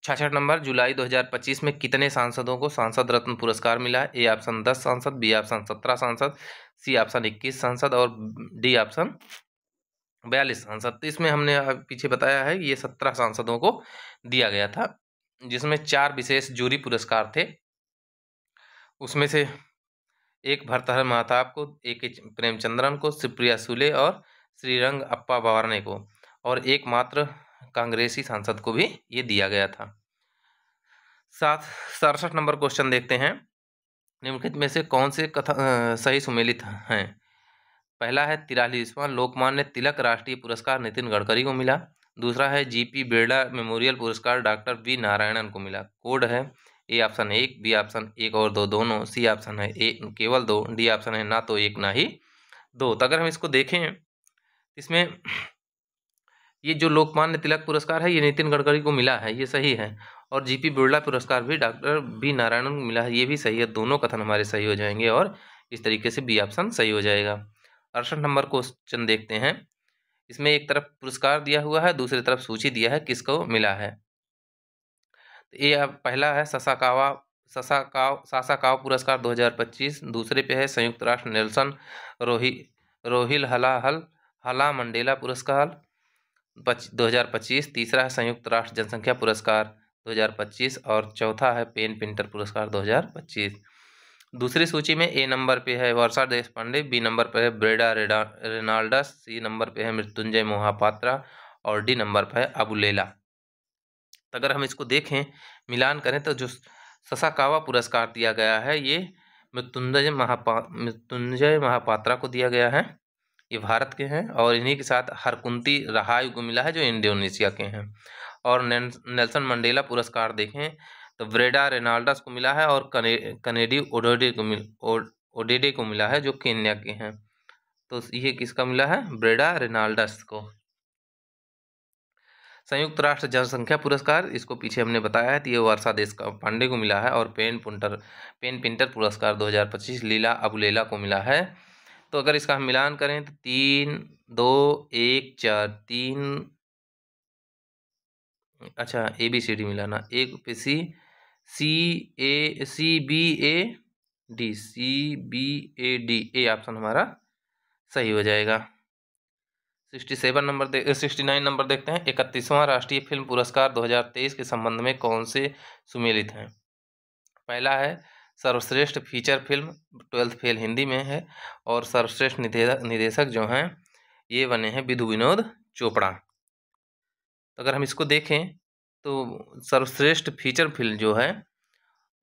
66 नंबर, जुलाई 2025 में कितने सांसदों को सांसद रत्न पुरस्कार मिला है? ए ऑप्शन 10 सांसद, बी ऑप्शन 17 सांसद, सी ऑप्शन 21 सांसद और डी ऑप्शन 42 सांसद। तो इसमें हमने पीछे बताया है ये 17 सांसदों को दिया गया था, जिसमें 4 विशेष जूरी पुरस्कार थे। उसमें से एक भर्तृहरि महताब को, एक प्रेमचंद्रन को, सुप्रिया सुले और श्रीरंग अप्पा बावरने को, और एकमात्र कांग्रेसी सांसद को भी ये दिया गया था। 67 नंबर क्वेश्चन देखते हैं। निम्नलिखित में से कौन से कथन सही सुमेलित हैं? पहला है 43वां लोकमान्य तिलक राष्ट्रीय पुरस्कार नितिन गडकरी को मिला। दूसरा है जीपी बिरला मेमोरियल पुरस्कार डॉक्टर वी नारायणन को मिला। कोड है ए ऑप्शन 1, बी ऑप्शन 1 और 2 दोनों, सी ऑप्शन है ए केवल 2, डी ऑप्शन है ना तो 1 ना ही 2। तो अगर हम इसको देखें, इसमें ये जो लोकमान्य तिलक पुरस्कार है ये नितिन गडकरी को मिला है, ये सही है। और जीपी बिरला पुरस्कार भी डॉक्टर बी नारायणन को मिला है, ये भी सही है। दोनों कथन हमारे सही हो जाएंगे और इस तरीके से बी ऑप्शन सही हो जाएगा। 68 नंबर क्वेश्चन देखते हैं। इसमें एक तरफ पुरस्कार दिया हुआ है, दूसरी तरफ सूची दिया है किसको मिला है। तो ये पहला है सासाकाव पुरस्कार 2025। दूसरे पे है संयुक्त राष्ट्र नेल्सन रोहिल हला मंडेला पुरस्कार 2025। तीसरा है संयुक्त राष्ट्र जनसंख्या पुरस्कार 2025 और चौथा है पेन पिंटर पुरस्कार 2025। दूसरी सूची में ए नंबर पे है वर्षा देशपांडे, बी नंबर पे है ब्रेडा रेनाल्डस, सी नंबर पे है मृत्युंजय मोहापात्रा और डी नंबर पे है अबुलेला। तो अगर हम इसको देखें, मिलान करें, तो जो ससाकावा पुरस्कार दिया गया है ये मृत्युंजय महापात्रा को दिया गया है, ये भारत के हैं। और इन्हीं के साथ हरकुंती रहाय को मिला है जो इंडोनेशिया के हैं। और नेल्सन मंडेला पुरस्कार देखें तो ब्रेडा रेनाल्डस को मिला है और कनेडी ओडेडे को मिला है जो केन्या के हैं। तो ये किसका मिला है? ब्रेडा रेनाल्डस को। संयुक्त राष्ट्र जनसंख्या पुरस्कार, इसको पीछे हमने बताया है, तो ये वर्षा देशपांडे को मिला है। और पेन पिंटर पुरस्कार 2025 लीला अबुलेला को मिला है। तो अगर इसका हम मिलान करें तो 3, 2, 1, 4, 3, अच्छा ABCD मिलाना, एक पे CBAD, ए ऑप्शन हमारा सही हो जाएगा। 69 नंबर देखते हैं। 31वां राष्ट्रीय फिल्म पुरस्कार 2023 के संबंध में कौन से सुमेलित हैं? पहला है सर्वश्रेष्ठ feature film, 12th fail Hindi में है। और सर्वश्रेष्ठ निदेशक जो हैं ये बने हैं विधु विनोद चोपड़ा। तो अगर हम इसको देखें तो सर्वश्रेष्ठ फीचर फिल्म जो है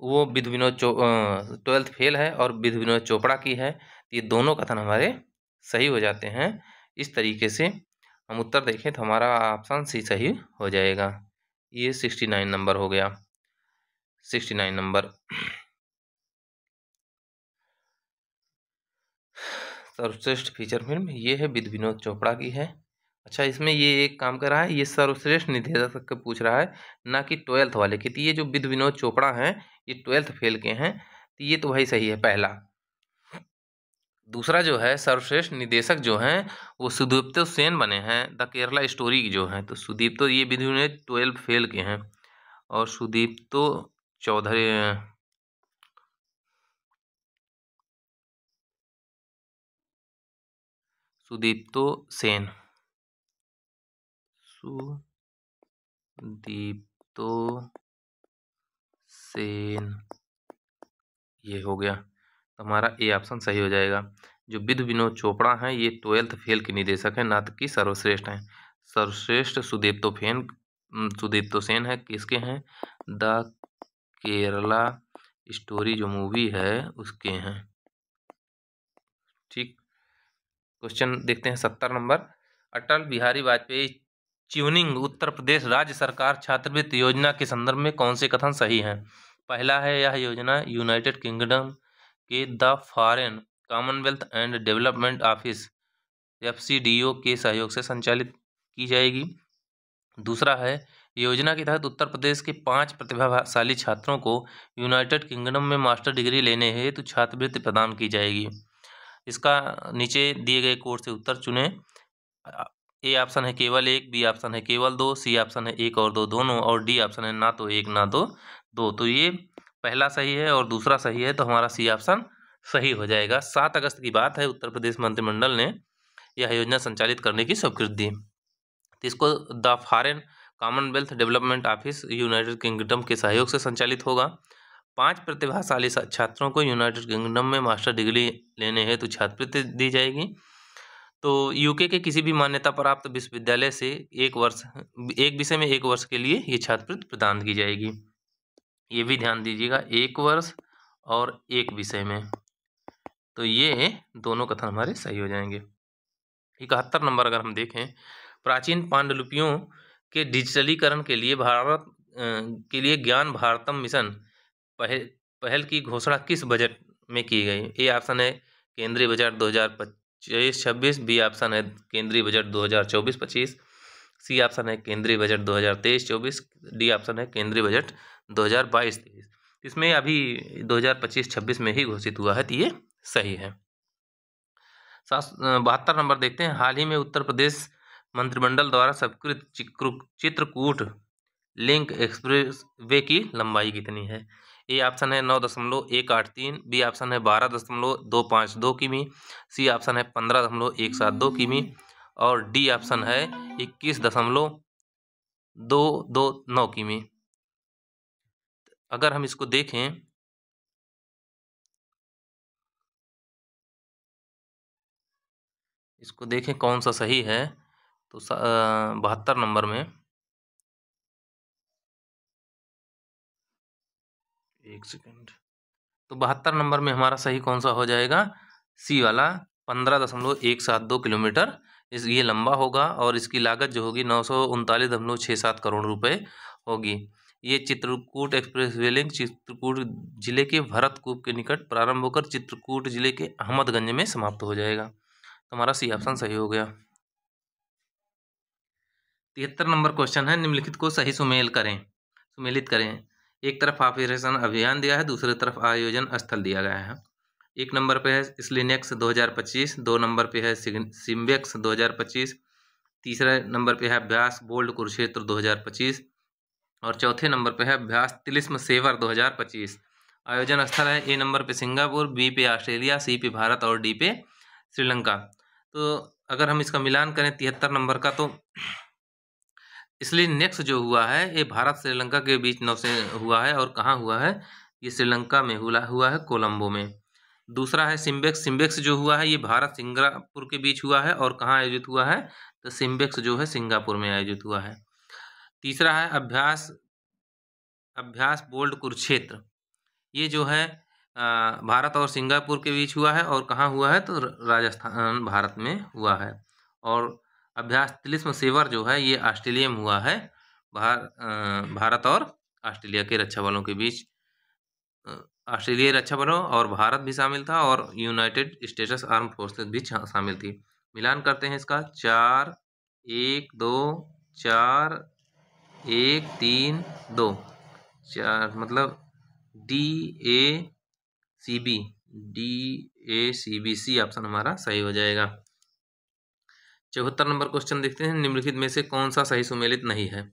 वो विधु विनोद 12th फेल है और विधु विनोद चोपड़ा की है। ये दोनों कथन हमारे सही हो जाते हैं। इस तरीके से हम उत्तर देखें तो हमारा ऑप्शन सी सही हो जाएगा। ये 69 नंबर हो गया। 69 नंबर सर्वश्रेष्ठ फीचर फिल्म ये है विधु विनोद चोपड़ा की है। अच्छा, इसमें ये एक काम कर रहा है, ये सर्वश्रेष्ठ निदेशक का पूछ रहा है, ना कि 12th वाले की। तो ये जो विधु विनोद चोपड़ा हैं ये 12th फेल के हैं, तो ये तो भाई सही है पहला। दूसरा जो है सर्वश्रेष्ठ निदेशक जो हैं वो सुदीप्तो सेन बने हैं द केरला स्टोरी जो हैं। तो सुदीप्तो ये विधु विनोद 12th फेल के हैं और सुदीप्तो चौधरी सुदीप्तो सेन ये हो गया। तो हमारा ए ऑप्शन सही हो जाएगा। जो विधु विनोद चोपड़ा हैं ये 12th फेल के निदेशक हैं, ना कि सर्वश्रेष्ठ हैं। सर्वश्रेष्ठ सुदीप्तो सेन है, किसके हैं? द केरला स्टोरी जो मूवी है उसके हैं। ठीक, क्वेश्चन देखते हैं 70 नंबर। अटल बिहारी वाजपेयी ट्यूनिंग उत्तर प्रदेश राज्य सरकार छात्रवृत्ति योजना के संदर्भ में कौन से कथन सही हैं? पहला है यह योजना यूनाइटेड किंगडम के the foreign Commonwealth and development office FCDO के सहयोग से संचालित की जाएगी। दूसरा है योजना के तहत उत्तर प्रदेश के 5 प्रतिभाशाली छात्रों को यूनाइटेड किंगडम में मास्टर डिग्री लेने हेतु छात्रवृत्ति प्रदान की जाएगी। इसका नीचे दिए गए कोड से उत्तर चुनें। ए ऑप्शन है केवल 1, बी ऑप्शन है केवल 2, सी ऑप्शन है 1 और 2 दोनों, और डी ऑप्शन है ना तो 1 ना तो 2। तो ये पहला सही है और दूसरा सही है, तो हमारा सी ऑप्शन सही हो जाएगा। 7 अगस्त की बात है, उत्तर प्रदेश मंत्रिमंडल ने यह योजना संचालित करने की स्वीकृति दी। तो इसको the foreign Commonwealth development office United kingdom के सहयोग से संचालित होगा। 5 प्रतिभाशाली छात्रों को यूनाइटेड किंगडम में मास्टर डिग्री लेने हेतु छात्रवृत्ति दी जाएगी। तो यूके के किसी भी मान्यता प्राप्त विश्वविद्यालय से एक विषय में 1 वर्ष के लिए ये छात्रवृत्ति प्रदान की जाएगी। ये भी ध्यान दीजिएगा, 1 वर्ष और 1 विषय में, तो ये दोनों कथन हमारे सही हो जाएंगे। 71 नंबर अगर हम देखें, प्राचीन पांडुलिपियों के डिजिटलीकरण के लिए ज्ञान भारतम मिशन पहल की घोषणा किस बजट में की गई? ए ऑप्शन है केंद्रीय बजट 2025-26, बी ऑप्शन है केंद्रीय बजट 2024-25, सी ऑप्शन है केंद्रीय बजट 2023-24, डी ऑप्शन है केंद्रीय बजट 2022-23। इसमें अभी 2025-26 में ही घोषित हुआ है, तो ये सही है। 72 नंबर देखते हैं, हाल ही में उत्तर प्रदेश मंत्रिमंडल द्वारा स्वीकृत चित्रकूट लिंक एक्सप्रेस वे की लंबाई कितनी है? ए ऑप्शन है 9.183, बी ऑप्शन है 12.252 किमी, सी ऑप्शन है 15.172 किमी, और डी ऑप्शन है 21.229 किमी। अगर हम इसको देखें, कौन सा सही है, तो 72 नंबर में, एक सेकंड, तो 72 नंबर में हमारा सही कौन सा हो जाएगा? सी वाला, 15.172 किलोमीटर ये लंबा होगा, और इसकी लागत जो होगी 939.67 करोड़ रुपए होगी। ये Chitrakoot express way link Chitrakoot जिले के भरतकूप के निकट प्रारंभ होकर चित्रकूट जिले के अहमदगंज में समाप्त हो जाएगा। तो हमारा सी ऑप्शन सही हो गया। 73 नंबर क्वेश्चन है, निम्नलिखित को सही सुमेलित करें। एक तरफ ऑपरेशन अभियान दिया है, दूसरी तरफ आयोजन स्थल दिया गया है। 1 नंबर पे है स्लिनेक्स 2025, 2 नंबर पे है सिम्बेक्स 2025, तीसरे नंबर पे है अभ्यास बोल्ड कुरुक्षेत्र 2025, और चौथे नंबर पे है अभ्यास तिलिस्म सेवर 2025। आयोजन स्थल है ए नंबर पे सिंगापुर, बी पे ऑस्ट्रेलिया, सी पे भारत और डी पे श्रीलंका। तो अगर हम इसका मिलान करें 73 नंबर का, तो इसलिए नेक्स्ट जो हुआ है ये भारत श्रीलंका के बीच नौसे हुआ है, और कहाँ हुआ है? ये श्रीलंका में हुआ है, कोलंबो में। दूसरा है सिम्बेक्स जो हुआ है ये भारत सिंगापुर के बीच हुआ है, और कहाँ आयोजित हुआ है? तो सिम्बेक्स जो है सिंगापुर में आयोजित हुआ है। तीसरा है अभ्यास बोल्ड कुरुक्षेत्र, ये जो है भारत और सिंगापुर के बीच हुआ है, और कहाँ हुआ है? तो राजस्थान भारत में हुआ है। और अभ्यास तिलिस्म सेवर जो है ये ऑस्ट्रेलिया में हुआ है, भारत और ऑस्ट्रेलिया के रक्षा बलों के बीच। ऑस्ट्रेलियाई रक्षा बलों और भारत भी शामिल था, और यूनाइटेड स्टेट्स आर्म फोर्सेस भी शामिल थी। मिलान करते हैं इसका, 4 1 2 4 1 3 2 4, मतलब DACB सी ऑप्शन हमारा सही हो जाएगा। 74 नंबर क्वेश्चन देखते हैं, निम्नलिखित में से कौन सा सही सुमेलित नहीं है?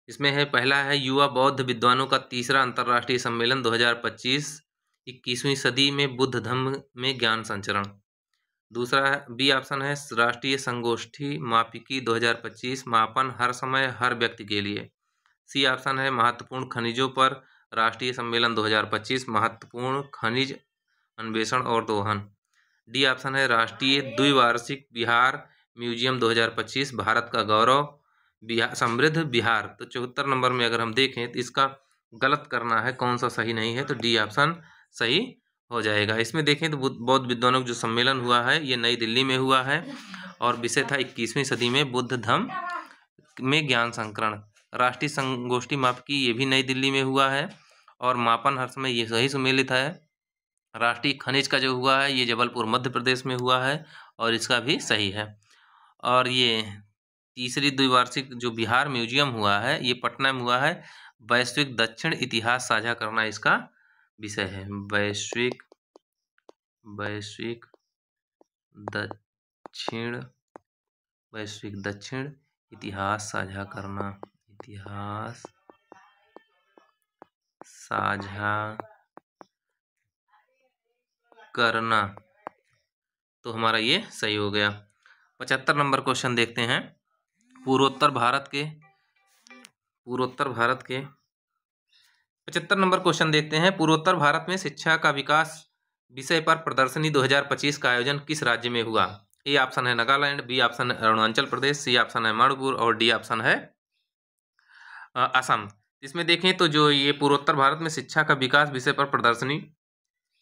इसमें है, पहला है युवा बौद्ध विद्वानों का तीसरा अंतर्राष्ट्रीय सम्मेलन 2025, 21वीं सदी में बुद्ध धम्म में ज्ञान संचरण। दूसरा है बी ऑप्शन है राष्ट्रीय संगोष्ठी मापिकी 2025, मापन हर समय हर व्यक्ति के लिए। सी ऑप्शन है महत्वपूर्ण खनिजों पर राष्ट्रीय सम्मेलन 2025, महत्वपूर्ण खनिज अन्वेषण और दोहन। डी ऑप्शन है राष्ट्रीय द्विवार्षिक बिहार म्यूजियम 2025, भारत का गौरव बिहार, समृद्ध बिहार। तो 74 नंबर में अगर हम देखें तो इसका गलत करना है, कौन सा सही नहीं है, तो डी ऑप्शन सही हो जाएगा। इसमें देखें तो बौद्ध विद्वानों का जो सम्मेलन हुआ है ये नई दिल्ली में हुआ है, और विषय था 21वीं सदी में बुद्ध धम्म में ज्ञान संकरण। राष्ट्रीय संगोष्ठी मापिकी ये भी नई दिल्ली में हुआ है, और मापन हर समय ये सही सुमेलित है। राष्ट्रीय खनिज का जो हुआ है ये जबलपुर मध्य प्रदेश में हुआ है, और इसका भी सही है। और ये तीसरी द्विवार्षिक जो बिहार म्यूजियम हुआ है ये पटना में हुआ है। वैश्विक दक्षिण इतिहास साझा करना इसका विषय है। वैश्विक दक्षिण इतिहास साझा करना, इतिहास साझा करना, तो हमारा ये सही हो गया। 75 नंबर क्वेश्चन देखते हैं। पूर्वोत्तर भारत के 75 नंबर क्वेश्चन देखते हैं। पूर्वोत्तर भारत में शिक्षा का विकास विषय पर प्रदर्शनी 2025 का आयोजन किस राज्य में हुआ? ए ऑप्शन है नागालैंड, बी ऑप्शन है अरुणाचल प्रदेश, सी ऑप्शन है मणिपुर और डी ऑप्शन है असम। इसमें देखें तो जो ये पूर्वोत्तर भारत में शिक्षा का विकास विषय पर प्रदर्शनी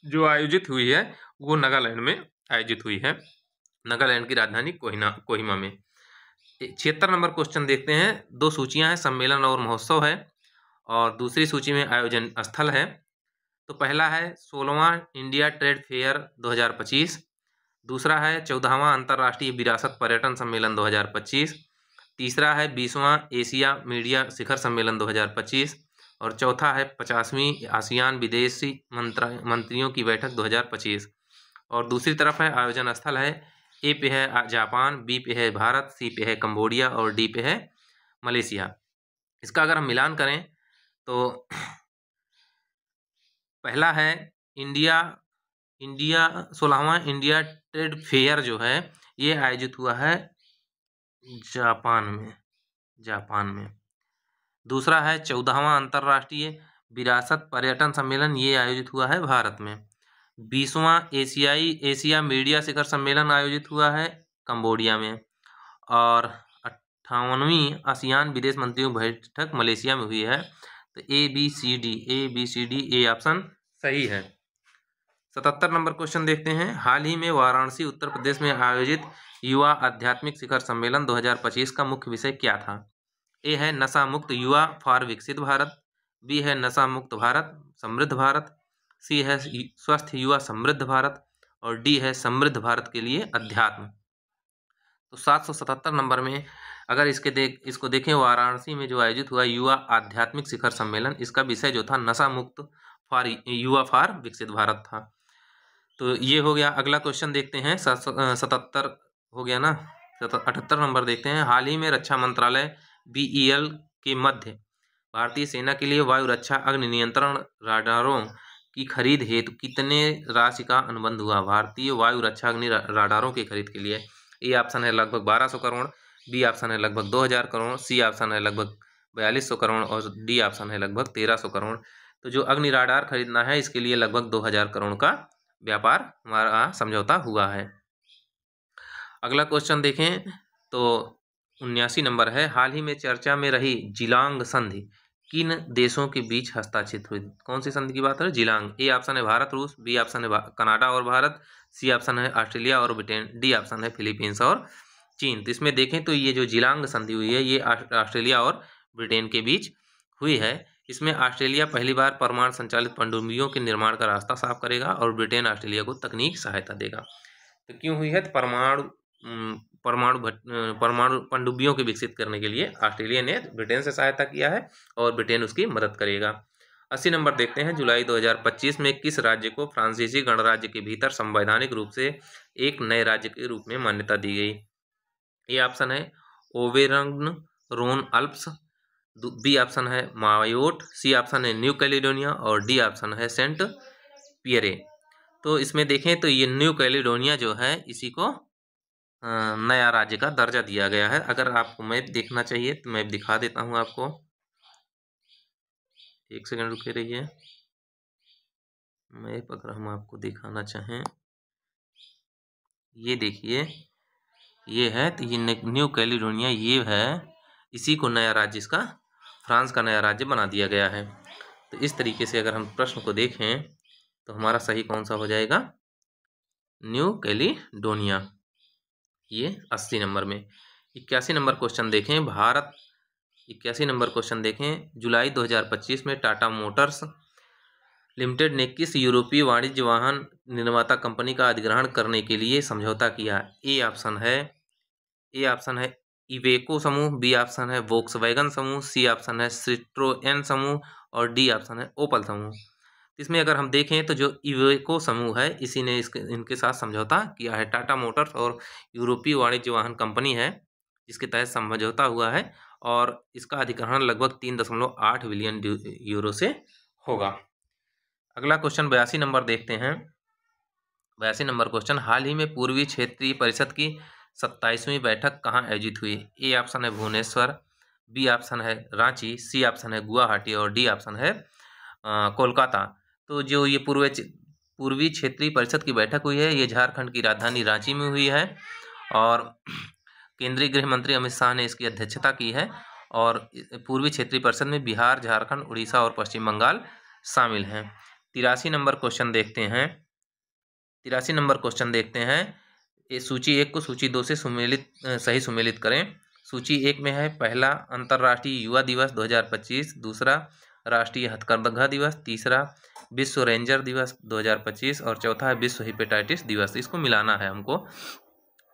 जो आयोजित हुई है वो नागालैंड में आयोजित हुई है, नागालैंड की राजधानी कोहिमा में। 76 नंबर क्वेश्चन देखते हैं। दो सूचियां हैं, सम्मेलन और महोत्सव है, और दूसरी सूची में आयोजन स्थल है। तो पहला है 16वां इंडिया ट्रेड फेयर 2025, दूसरा है 14वां अंतर्राष्ट्रीय विरासत पर्यटन सम्मेलन 2025, तीसरा है 20वां एशिया मीडिया शिखर सम्मेलन 2025 और चौथा है 50वीं आसियान विदेशी मंत्रियों की बैठक 2025। और दूसरी तरफ है आयोजन स्थल है, ए पे है जापान, बी पे है भारत, सी पे है कंबोडिया और डी पे है मलेशिया। इसका अगर हम मिलान करें तो पहला है इंडिया 16वां इंडिया ट्रेड फेयर जो है ये आयोजित हुआ है जापान में। दूसरा है 14वां अंतर्राष्ट्रीय विरासत पर्यटन सम्मेलन, ये आयोजित हुआ है भारत में। 20वां एशिया मीडिया शिखर सम्मेलन आयोजित हुआ है कंबोडिया में, और 58वीं आसियान विदेश मंत्रियों बैठक मलेशिया में हुई है। तो A B C D A option सही है। 77 नंबर क्वेश्चन देखते हैं। हाल ही में वाराणसी उत्तर प्रदेश में आयोजित युवा आध्यात्मिक शिखर सम्मेलन 2025 का मुख्य विषय क्या था? ए है नशा मुक्त युवा फॉर विकसित भारत, बी है नशा मुक्त भारत समृद्ध भारत, सी है स्वस्थ युवा समृद्ध भारत और डी है समृद्ध भारत के लिए अध्यात्म। तो 777 नंबर में अगर इसको देखें, वाराणसी में जो आयोजित हुआ युवा आध्यात्मिक शिखर सम्मेलन, इसका विषय जो था नशा मुक्त युवा फॉर विकसित भारत था। तो ये हो गया। अगला क्वेश्चन देखते हैं। 77 हो गया ना। 78 नंबर देखते हैं। हाल ही में रक्षा मंत्रालय BEL के मध्य भारतीय सेना के लिए वायु रक्षा अग्नि नियंत्रण राडारों की खरीद हेतु कितने राशि का अनुबंध हुआ? भारतीय वायु रक्षा अग्नि राडारों की खरीद के लिए ए ऑप्शन है लगभग 1200 करोड़, बी ऑप्शन है लगभग 2000 करोड़, सी ऑप्शन है लगभग 4200 करोड़ और डी ऑप्शन है लगभग 1300 करोड़। तो जो अग्नि राडार खरीदना है इसके लिए लगभग 2000 करोड़ का व्यापार हमारा समझौता हुआ है। अगला क्वेश्चन देखें तो 79 नंबर है। हाल ही में चर्चा में रही जिलांग संधि किन देशों के बीच हस्ताक्षरित हुई? कौन सी संधि की बात है? जिलांग। ए ऑप्शन है भारत रूस, बी ऑप्शन है कनाडा और भारत, सी ऑप्शन है ऑस्ट्रेलिया और ब्रिटेन, डी ऑप्शन है फिलीपींस और चीन। तो इसमें देखें तो ये जो जिलांग संधि हुई है ये ऑस्ट्रेलिया और ब्रिटेन के बीच हुई है। इसमें ऑस्ट्रेलिया पहली बार परमाणु संचालित पनडुब्बियों के निर्माण का रास्ता साफ करेगा और ब्रिटेन ऑस्ट्रेलिया को तकनीक सहायता देगा। तो क्यों हुई है? परमाणु पनडुब्बियों के विकसित करने के लिए ऑस्ट्रेलिया ने ब्रिटेन से सहायता किया है और ब्रिटेन उसकी मदद करेगा। 80 नंबर देखते हैं। जुलाई 2025 में किस राज्य को फ्रांसीसी गणराज्य के भीतर संवैधानिक रूप से एक नए राज्य के रूप में मान्यता दी गई? ए ऑप्शन है ओवेरन रोन अल्प्स, बी ऑप्शन है मायोट, सी ऑप्शन है न्यू कैलिडोनिया और डी ऑप्शन है सेंट पियरे। तो इसमें देखें तो ये न्यू कैलिडोनिया जो है इसी को नया राज्य का दर्जा दिया गया है। अगर आपको मैप देखना चाहिए तो मैप दिखा देता हूं आपको, एक सेकंड रुके रहिए। मैप अगर हम आपको दिखाना चाहें, ये देखिए ये है, तो ये न्यू कैलिडोनिया ये है, इसी को नया राज्य इसका फ्रांस का नया राज्य बना दिया गया है। तो इस तरीके से अगर हम प्रश्न को देखें तो हमारा सही कौन सा हो जाएगा? New Caledonia. ये 80 नंबर में। 81 नंबर क्वेश्चन देखें। 81 नंबर क्वेश्चन देखें। जुलाई 2025 में टाटा मोटर्स लिमिटेड ने किस यूरोपीय वाणिज्य वाहन निर्माता कंपनी का अधिग्रहण करने के लिए समझौता किया? ए ऑप्शन है इवेको समूह, बी ऑप्शन है वोक्सवैगन समूह, सी ऑप्शन है सिट्रोएन समूह और डी ऑप्शन है ओपल समूह। इसमें अगर हम देखें तो जो इवेको समूह है इसी ने इनके साथ समझौता किया है। टाटा मोटर्स और यूरोपीय वाणिज्य वाहन कंपनी है जिसके तहत समझौता हुआ है और इसका अधिग्रहण लगभग 3.8 बिलियन यूरो से होगा। अगला क्वेश्चन 82 नंबर देखते हैं। 82 नंबर क्वेश्चन, हाल ही में पूर्वी क्षेत्रीय परिषद की 27वीं बैठक कहाँ आयोजित हुई? ए ऑप्शन है भुवनेश्वर, बी ऑप्शन है रांची, सी ऑप्शन है गुवाहाटी और डी ऑप्शन है कोलकाता। तो जो ये पूर्वी क्षेत्रीय परिषद की बैठक हुई है ये झारखंड की राजधानी रांची में हुई है और केंद्रीय गृह मंत्री अमित शाह ने इसकी अध्यक्षता की है और पूर्वी क्षेत्रीय परिषद में बिहार, झारखंड, उड़ीसा और पश्चिम बंगाल शामिल हैं। 83 नंबर क्वेश्चन देखते हैं। 83 नंबर क्वेश्चन देखते हैं। ये सूची 1 को सूची 2 से सही सुमेलित करें। सूची 1 में है पहला अंतर्राष्ट्रीय युवा दिवस 2025, दूसरा राष्ट्रीय हथकरघा दिवस, तीसरा विश्व रेंजर दिवस 2025 और चौथा है विश्व हेपेटाइटिस दिवस। इसको मिलाना है हमको।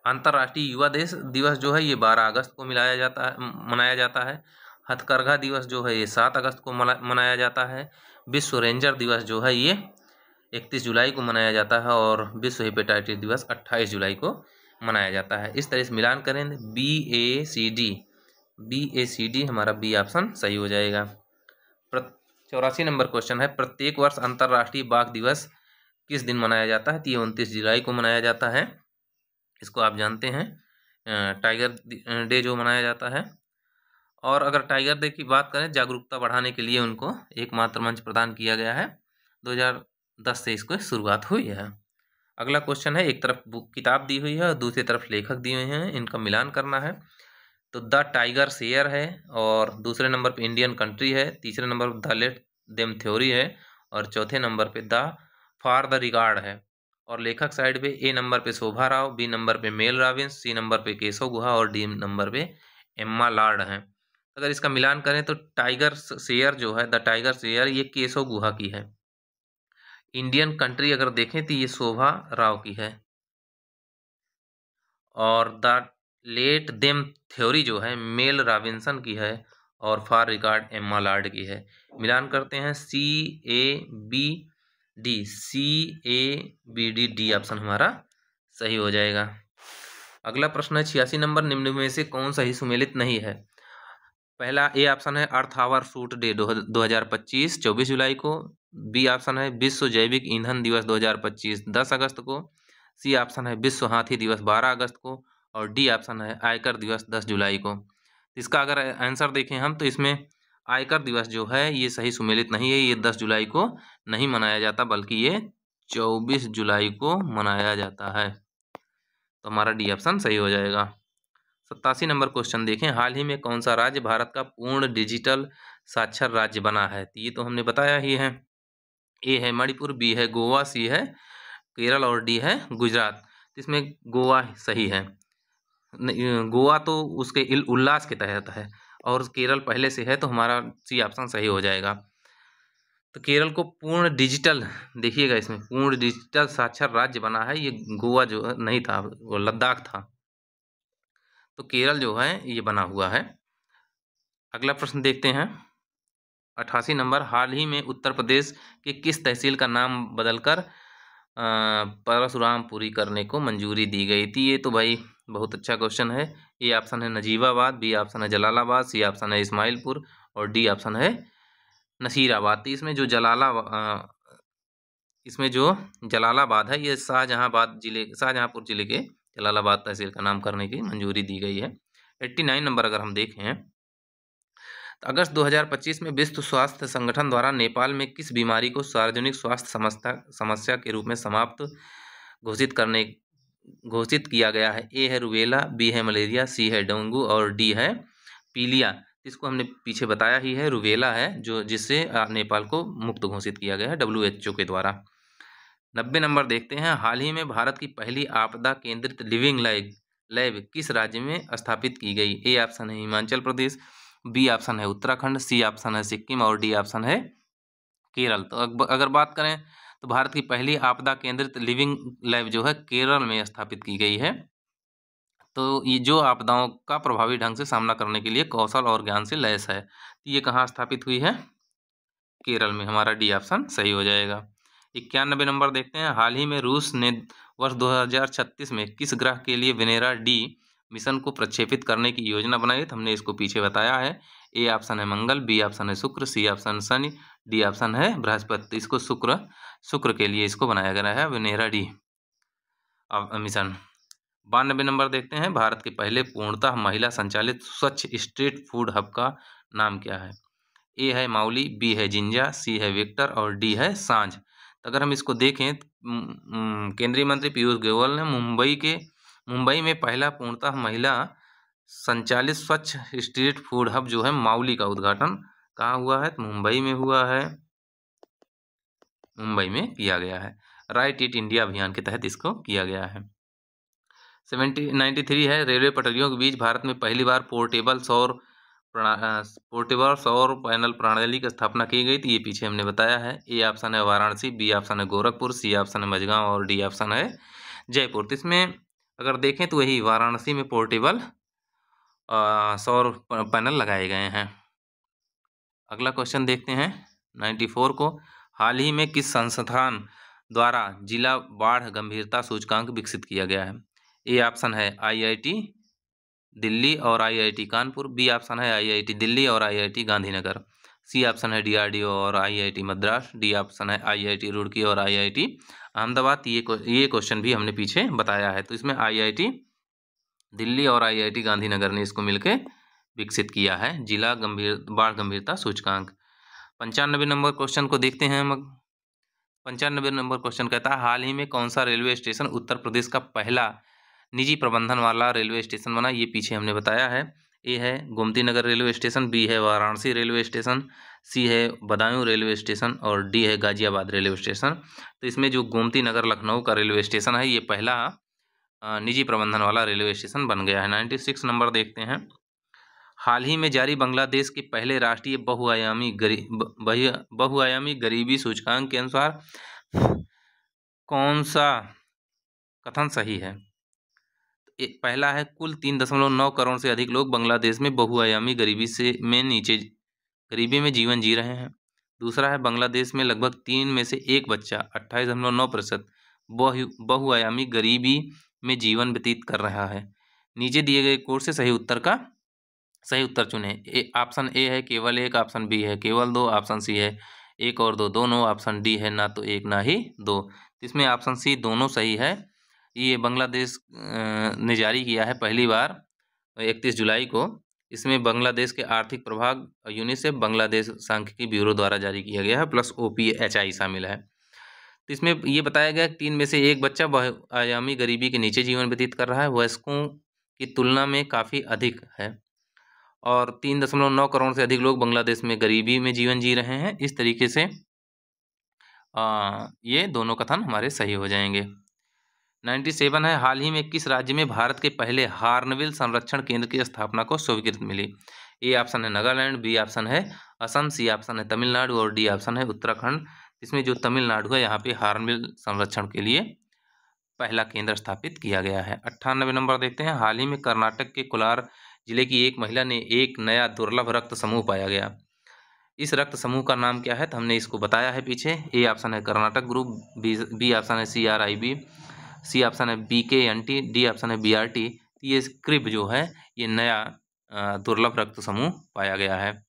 अंतर्राष्ट्रीय युवा दिवस जो है ये 12 अगस्त को मनाया जाता है। हथकरघा दिवस जो है ये 7 अगस्त को मनाया जाता है। विश्व रेंजर दिवस जो है ये 31 जुलाई को मनाया जाता है और विश्व हेपेटाइटिस दिवस 28 जुलाई को मनाया जाता है। इस तरह से मिलान करें BACD हमारा बी ऑप्शन सही हो जाएगा। 84 नंबर क्वेश्चन है, प्रत्येक वर्ष अंतर्राष्ट्रीय बाघ दिवस किस दिन मनाया जाता है? तो ये 29 जुलाई को मनाया जाता है। इसको आप जानते हैं टाइगर डे जो मनाया जाता है। और अगर टाइगर डे की बात करें, जागरूकता बढ़ाने के लिए उनको एकमात्र मंच प्रदान किया गया है। 2010 से इसको शुरुआत हुई है। अगला क्वेश्चन है, एक तरफ किताब दी हुई है और दूसरी तरफ लेखक दिए हुए हैं, इनका मिलान करना है। तो द टाइगर शेयर है और दूसरे नंबर पे इंडियन कंट्री है, तीसरे नंबर पर द लेट देम थ्योरी है और चौथे नंबर पे द फॉर द रिगार्ड है। और लेखक साइड पे ए नंबर पे शोभा राव, बी नंबर पे मेल रॉबिन्स, सी नंबर पे केशव गुहा और डी नंबर पे एम्मा लॉर्ड है। अगर इसका मिलान करें तो टाइगर शेयर जो है, द टाइगर शेयर, ये केशव गुहा की है। इंडियन कंट्री अगर देखें तो ये शोभा राव की है और द लेट देम थ्योरी जो है मेल रॉबिन्सन की है और फॉर रिगार्ड एम्मा लॉर्ड की है। मिलान करते हैं CABD डी ऑप्शन हमारा सही हो जाएगा। अगला प्रश्न है 86 नंबर, निम्न में से कौन सही सुमेलित नहीं है? पहला ए ऑप्शन है अर्थ आवर शूट डे 2025 24 जुलाई को, बी ऑप्शन है विश्व जैविक ईंधन दिवस 2025 10 अगस्त को, सी ऑप्शन है विश्व हाथी दिवस 12 अगस्त को और डी ऑप्शन है आयकर दिवस 10 जुलाई को। इसका अगर आंसर देखें हम तो इसमें आयकर दिवस जो है ये सही सुमेलित नहीं है, ये 10 जुलाई को नहीं मनाया जाता बल्कि ये 24 जुलाई को मनाया जाता है। तो हमारा डी ऑप्शन सही हो जाएगा। 87 नंबर क्वेश्चन देखें, हाल ही में कौन सा राज्य भारत का पूर्ण डिजिटल साक्षर राज्य बना है? तो ये तो हमने बताया ही है। ए है मणिपुर, बी है गोवा, सी है केरल और डी है गुजरात। इसमें गोवा सही है। गोवा तो उसके उल्लास के तहत है और केरल पहले से है, तो हमारा सी ऑप्शन सही हो जाएगा। तो केरल को पूर्ण डिजिटल, देखिएगा इसमें पूर्ण डिजिटल साक्षर राज्य बना है, ये गोवा जो नहीं था वो लद्दाख था। तो केरल जो है ये बना हुआ है। अगला प्रश्न देखते हैं 88 नंबर, हाल ही में उत्तर प्रदेश के किस तहसील का नाम बदलकर परशुरामपुरी करने को मंजूरी दी गई थी? ये तो भाई बहुत अच्छा क्वेश्चन है। ए ऑप्शन है नजीबाबाद, बी ऑप्शन है जलालाबाद, सी ऑप्शन है इस्माइलपुर और डी ऑप्शन है नसीराबाद। तो इसमें जो जलालाबाद है ये शाहजहाँपुर जिले के जलालाबाद तहसील का नाम करने की मंजूरी दी गई है। 89 नंबर अगर हम देखें तो अगस्त 2025 में विश्व स्वास्थ्य संगठन द्वारा नेपाल में किस बीमारी को सार्वजनिक स्वास्थ्य समस्या के रूप में समाप्त घोषित किया गया है? ए है रूबेला, बी है मलेरिया, सी है डेंगू और डी है पीलिया। इसको हमने पीछे बताया ही है, रूबेला है जो जिससे नेपाल को मुक्त घोषित किया गया है WHO के द्वारा। 90 नंबर देखते हैं, हाल ही में भारत की पहली आपदा केंद्रित लिविंग लैब किस राज्य में स्थापित की गई? ए ऑप्शन है हिमाचल प्रदेश, बी ऑप्शन है उत्तराखंड, सी ऑप्शन है सिक्किम और डी ऑप्शन है केरल। तो अगर बात करें तो भारत की पहली आपदा केंद्रित लिविंग लैब जो है केरल में स्थापित की गई है। तो ये जो आपदाओं का प्रभावी ढंग से सामना करने के लिए कौशल और ज्ञान से लैस है। ये कहाँ स्थापित हुई है? केरल में। हमारा डी ऑप्शन सही हो जाएगा। 91 नंबर देखते हैं। हाल ही में रूस ने वर्ष 2036 में किस ग्रह के लिए वेनेरा डी मिशन को प्रक्षेपित करने की योजना बनाई? तो हमने इसको पीछे बताया है। ए ऑप्शन है मंगल, बी ऑप्शन है Shukra, C option Shani, D option है बृहस्पति। इसको शुक्र के लिए इसको बनाया गया है वेनेरा डी मिशन। 92 नंबर देखते हैं। भारत के पहले पूर्णतः महिला संचालित स्वच्छ स्ट्रीट फूड हब का नाम क्या है? ए है माउली, बी है जिंजा, सी है विक्टर और डी है सांझ। तो अगर हम इसको देखें तो केंद्रीय मंत्री पीयूष गोयल ने मुंबई में पहला पूर्णतः महिला संचालित स्वच्छ स्ट्रीट फूड हब जो है माउली का उद्घाटन कहाँ हुआ है? तो मुंबई में हुआ है, मुंबई में किया गया है। राइट इट इंडिया अभियान के तहत इसको किया गया है। 93 है। रेलवे पटरियों के बीच भारत में पहली बार पोर्टेबल सौर पैनल प्रणाली की स्थापना की गई थी। ये पीछे हमने बताया है। ए ऑप्शन है वाराणसी, बी ऑप्शन है गोरखपुर, सी ऑप्शन है मझगांव और डी ऑप्शन है जयपुर। तो इसमें अगर देखें तो वही वाराणसी में पोर्टेबल सौर पैनल लगाए गए हैं। अगला क्वेश्चन देखते हैं 94 को। हाल ही में किस संस्थान द्वारा जिला बाढ़ गंभीरता सूचकांक विकसित किया गया है? ए ऑप्शन है IIT दिल्ली और IIT कानपुर, बी ऑप्शन है IIT दिल्ली और IIT गांधीनगर, सी ऑप्शन है DRDO और IIT मद्रास, डी ऑप्शन है IIT रुड़की और IIT अहमदाबाद। ये क्वेश्चन भी हमने पीछे बताया है। तो इसमें IIT दिल्ली और IIT गांधीनगर ने इसको मिलकर विकसित किया है जिला बाढ़ गंभीरता सूचकांक। 95 नंबर क्वेश्चन को देखते हैं हम। 95 नंबर क्वेश्चन कहता है हाल ही में कौन सा रेलवे स्टेशन उत्तर प्रदेश का पहला निजी प्रबंधन वाला रेलवे स्टेशन बना? ये पीछे हमने बताया है। ए है Gomti Nagar railway station, B है वाराणसी रेलवे स्टेशन, सी है बदायूं रेलवे स्टेशन और डी है गाजियाबाद रेलवे स्टेशन। तो इसमें जो गोमती नगर लखनऊ का रेलवे स्टेशन है ये पहला निजी प्रबंधन वाला रेलवे स्टेशन बन गया है। 96 नंबर देखते हैं। हाल ही में जारी बांग्लादेश के पहले राष्ट्रीय बहुआयामी गरीबी सूचकांक के अनुसार कौन सा कथन सही है? पहला है कुल 3.9 करोड़ से अधिक लोग बांग्लादेश में बहुआयामी गरीबी में जीवन जी रहे हैं। दूसरा है बांग्लादेश में लगभग 3 में से 1 बच्चा 28.9% बहुआयामी गरीबी में जीवन व्यतीत कर रहा है। नीचे दिए गए कोड से सही उत्तर चुनें। ऑप्शन ए है केवल 1, ऑप्शन बी है केवल 2, ऑप्शन सी है 1 और 2 दोनों, ऑप्शन डी है ना तो 1 ना ही 2। इसमें ऑप्शन सी दोनों सही है। ये बांग्लादेश ने जारी किया है पहली बार 31 जुलाई को। इसमें बांग्लादेश के आर्थिक प्रभाग यूनिसेफ बांग्लादेश सांख्यिकी ब्यूरो द्वारा जारी किया गया है, प्लस OPHI शामिल है। तो इसमें ये बताया गया कि 3 में से 1 बच्चा बहुआयामी गरीबी के नीचे जीवन व्यतीत कर रहा है, वयस्कों की तुलना में काफ़ी अधिक है, और 3.9 करोड़ से अधिक लोग बांग्लादेश में गरीबी में जीवन जी रहे हैं। इस तरीके से ये दोनों कथन हमारे सही हो जाएंगे। 97 है। हाल ही में किस राज्य में भारत के पहले हार्नबिल संरक्षण केंद्र की स्थापना को स्वीकृति मिली? ए ऑप्शन है नागालैंड, बी ऑप्शन है असम, सी ऑप्शन है तमिलनाडु और डी ऑप्शन है उत्तराखंड। इसमें जो तमिलनाडु है यहाँ पे हार्नबिल संरक्षण के लिए पहला केंद्र स्थापित किया गया है। 98 नंबर देखते हैं। हाल ही में कर्नाटक के कोलार जिले की एक महिला ने एक नया दुर्लभ रक्त समूह पाया गया। इस रक्त समूह का नाम क्या है? तो हमने इसको बताया है पीछे। ए ऑप्शन है कर्नाटक ग्रुप, बी ऑप्शन है CRIB, सी ऑप्शन है BKNT, डी ऑप्शन है BRT। ये क्रिब जो है ये नया दुर्लभ रक्त समूह पाया गया है।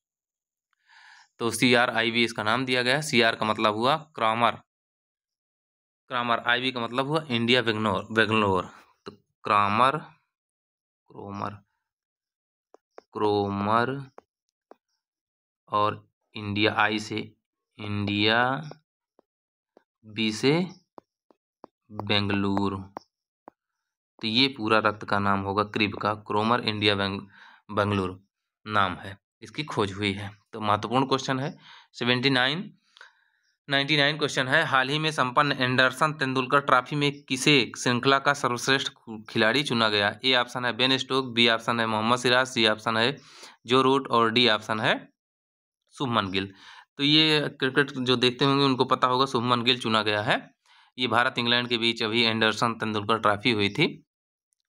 तो CRIB इसका नाम दिया गया है। CR का मतलब हुआ क्रामर, IB का मतलब हुआ इंडिया बेंगलोर। तो क्रोमर और इंडिया, I से इंडिया, B से बेंगलुरु। तो ये पूरा रक्त का नाम होगा क्रिब का, क्रोमर इंडिया बेंगलुरु नाम है, इसकी खोज हुई है। तो महत्वपूर्ण क्वेश्चन है। 99 क्वेश्चन है। हाल ही में संपन्न एंडरसन तेंदुलकर ट्रॉफी में किसे श्रृंखला का सर्वश्रेष्ठ खिलाड़ी चुना गया? ए ऑप्शन है बेन स्टोक, बी ऑप्शन है मोहम्मद सिराज, सी ऑप्शन है जो रूट और डी ऑप्शन है शुभमन गिल। तो ये क्रिकेट जो देखते होंगे उनको पता होगा, शुभमन गिल चुना गया है। ये भारत इंग्लैंड के बीच अभी एंडरसन तेंदुलकर ट्रॉफी हुई थी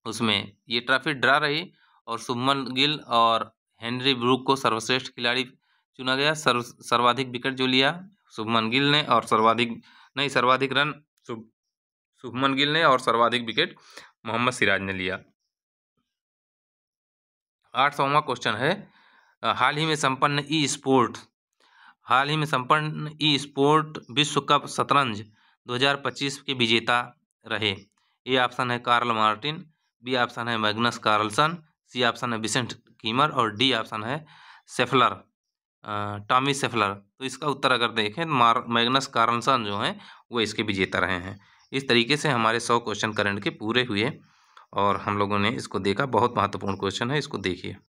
उसमें ये ट्रॉफी ड्रा रही और शुभमन गिल और हेनरी ब्रूक को सर्वश्रेष्ठ खिलाड़ी चुना गया। सर्वाधिक विकेट जो लिया शुभमन गिल ने और सर्वाधिक रन शुभमन गिल ने और सर्वाधिक विकेट मोहम्मद सिराज ने लिया। 8वां क्वेश्चन है, हाल ही में संपन्न ई स्पोर्ट विश्व कप शतरंज 2025 के विजेता रहे। ए ऑप्शन है कार्ल मार्टिन, बी ऑप्शन है मैग्नस कार्लसन, सी ऑप्शन है विसेंट कीमर और डी ऑप्शन है टॉमी शेफलर। तो इसका उत्तर अगर देखें मैग्नस कार्लसन जो हैं वो इसके विजेता रहे हैं। इस तरीके से हमारे 100 क्वेश्चन करंट के पूरे हुए और हम लोगों ने इसको देखा। बहुत महत्वपूर्ण क्वेश्चन है, इसको देखिए।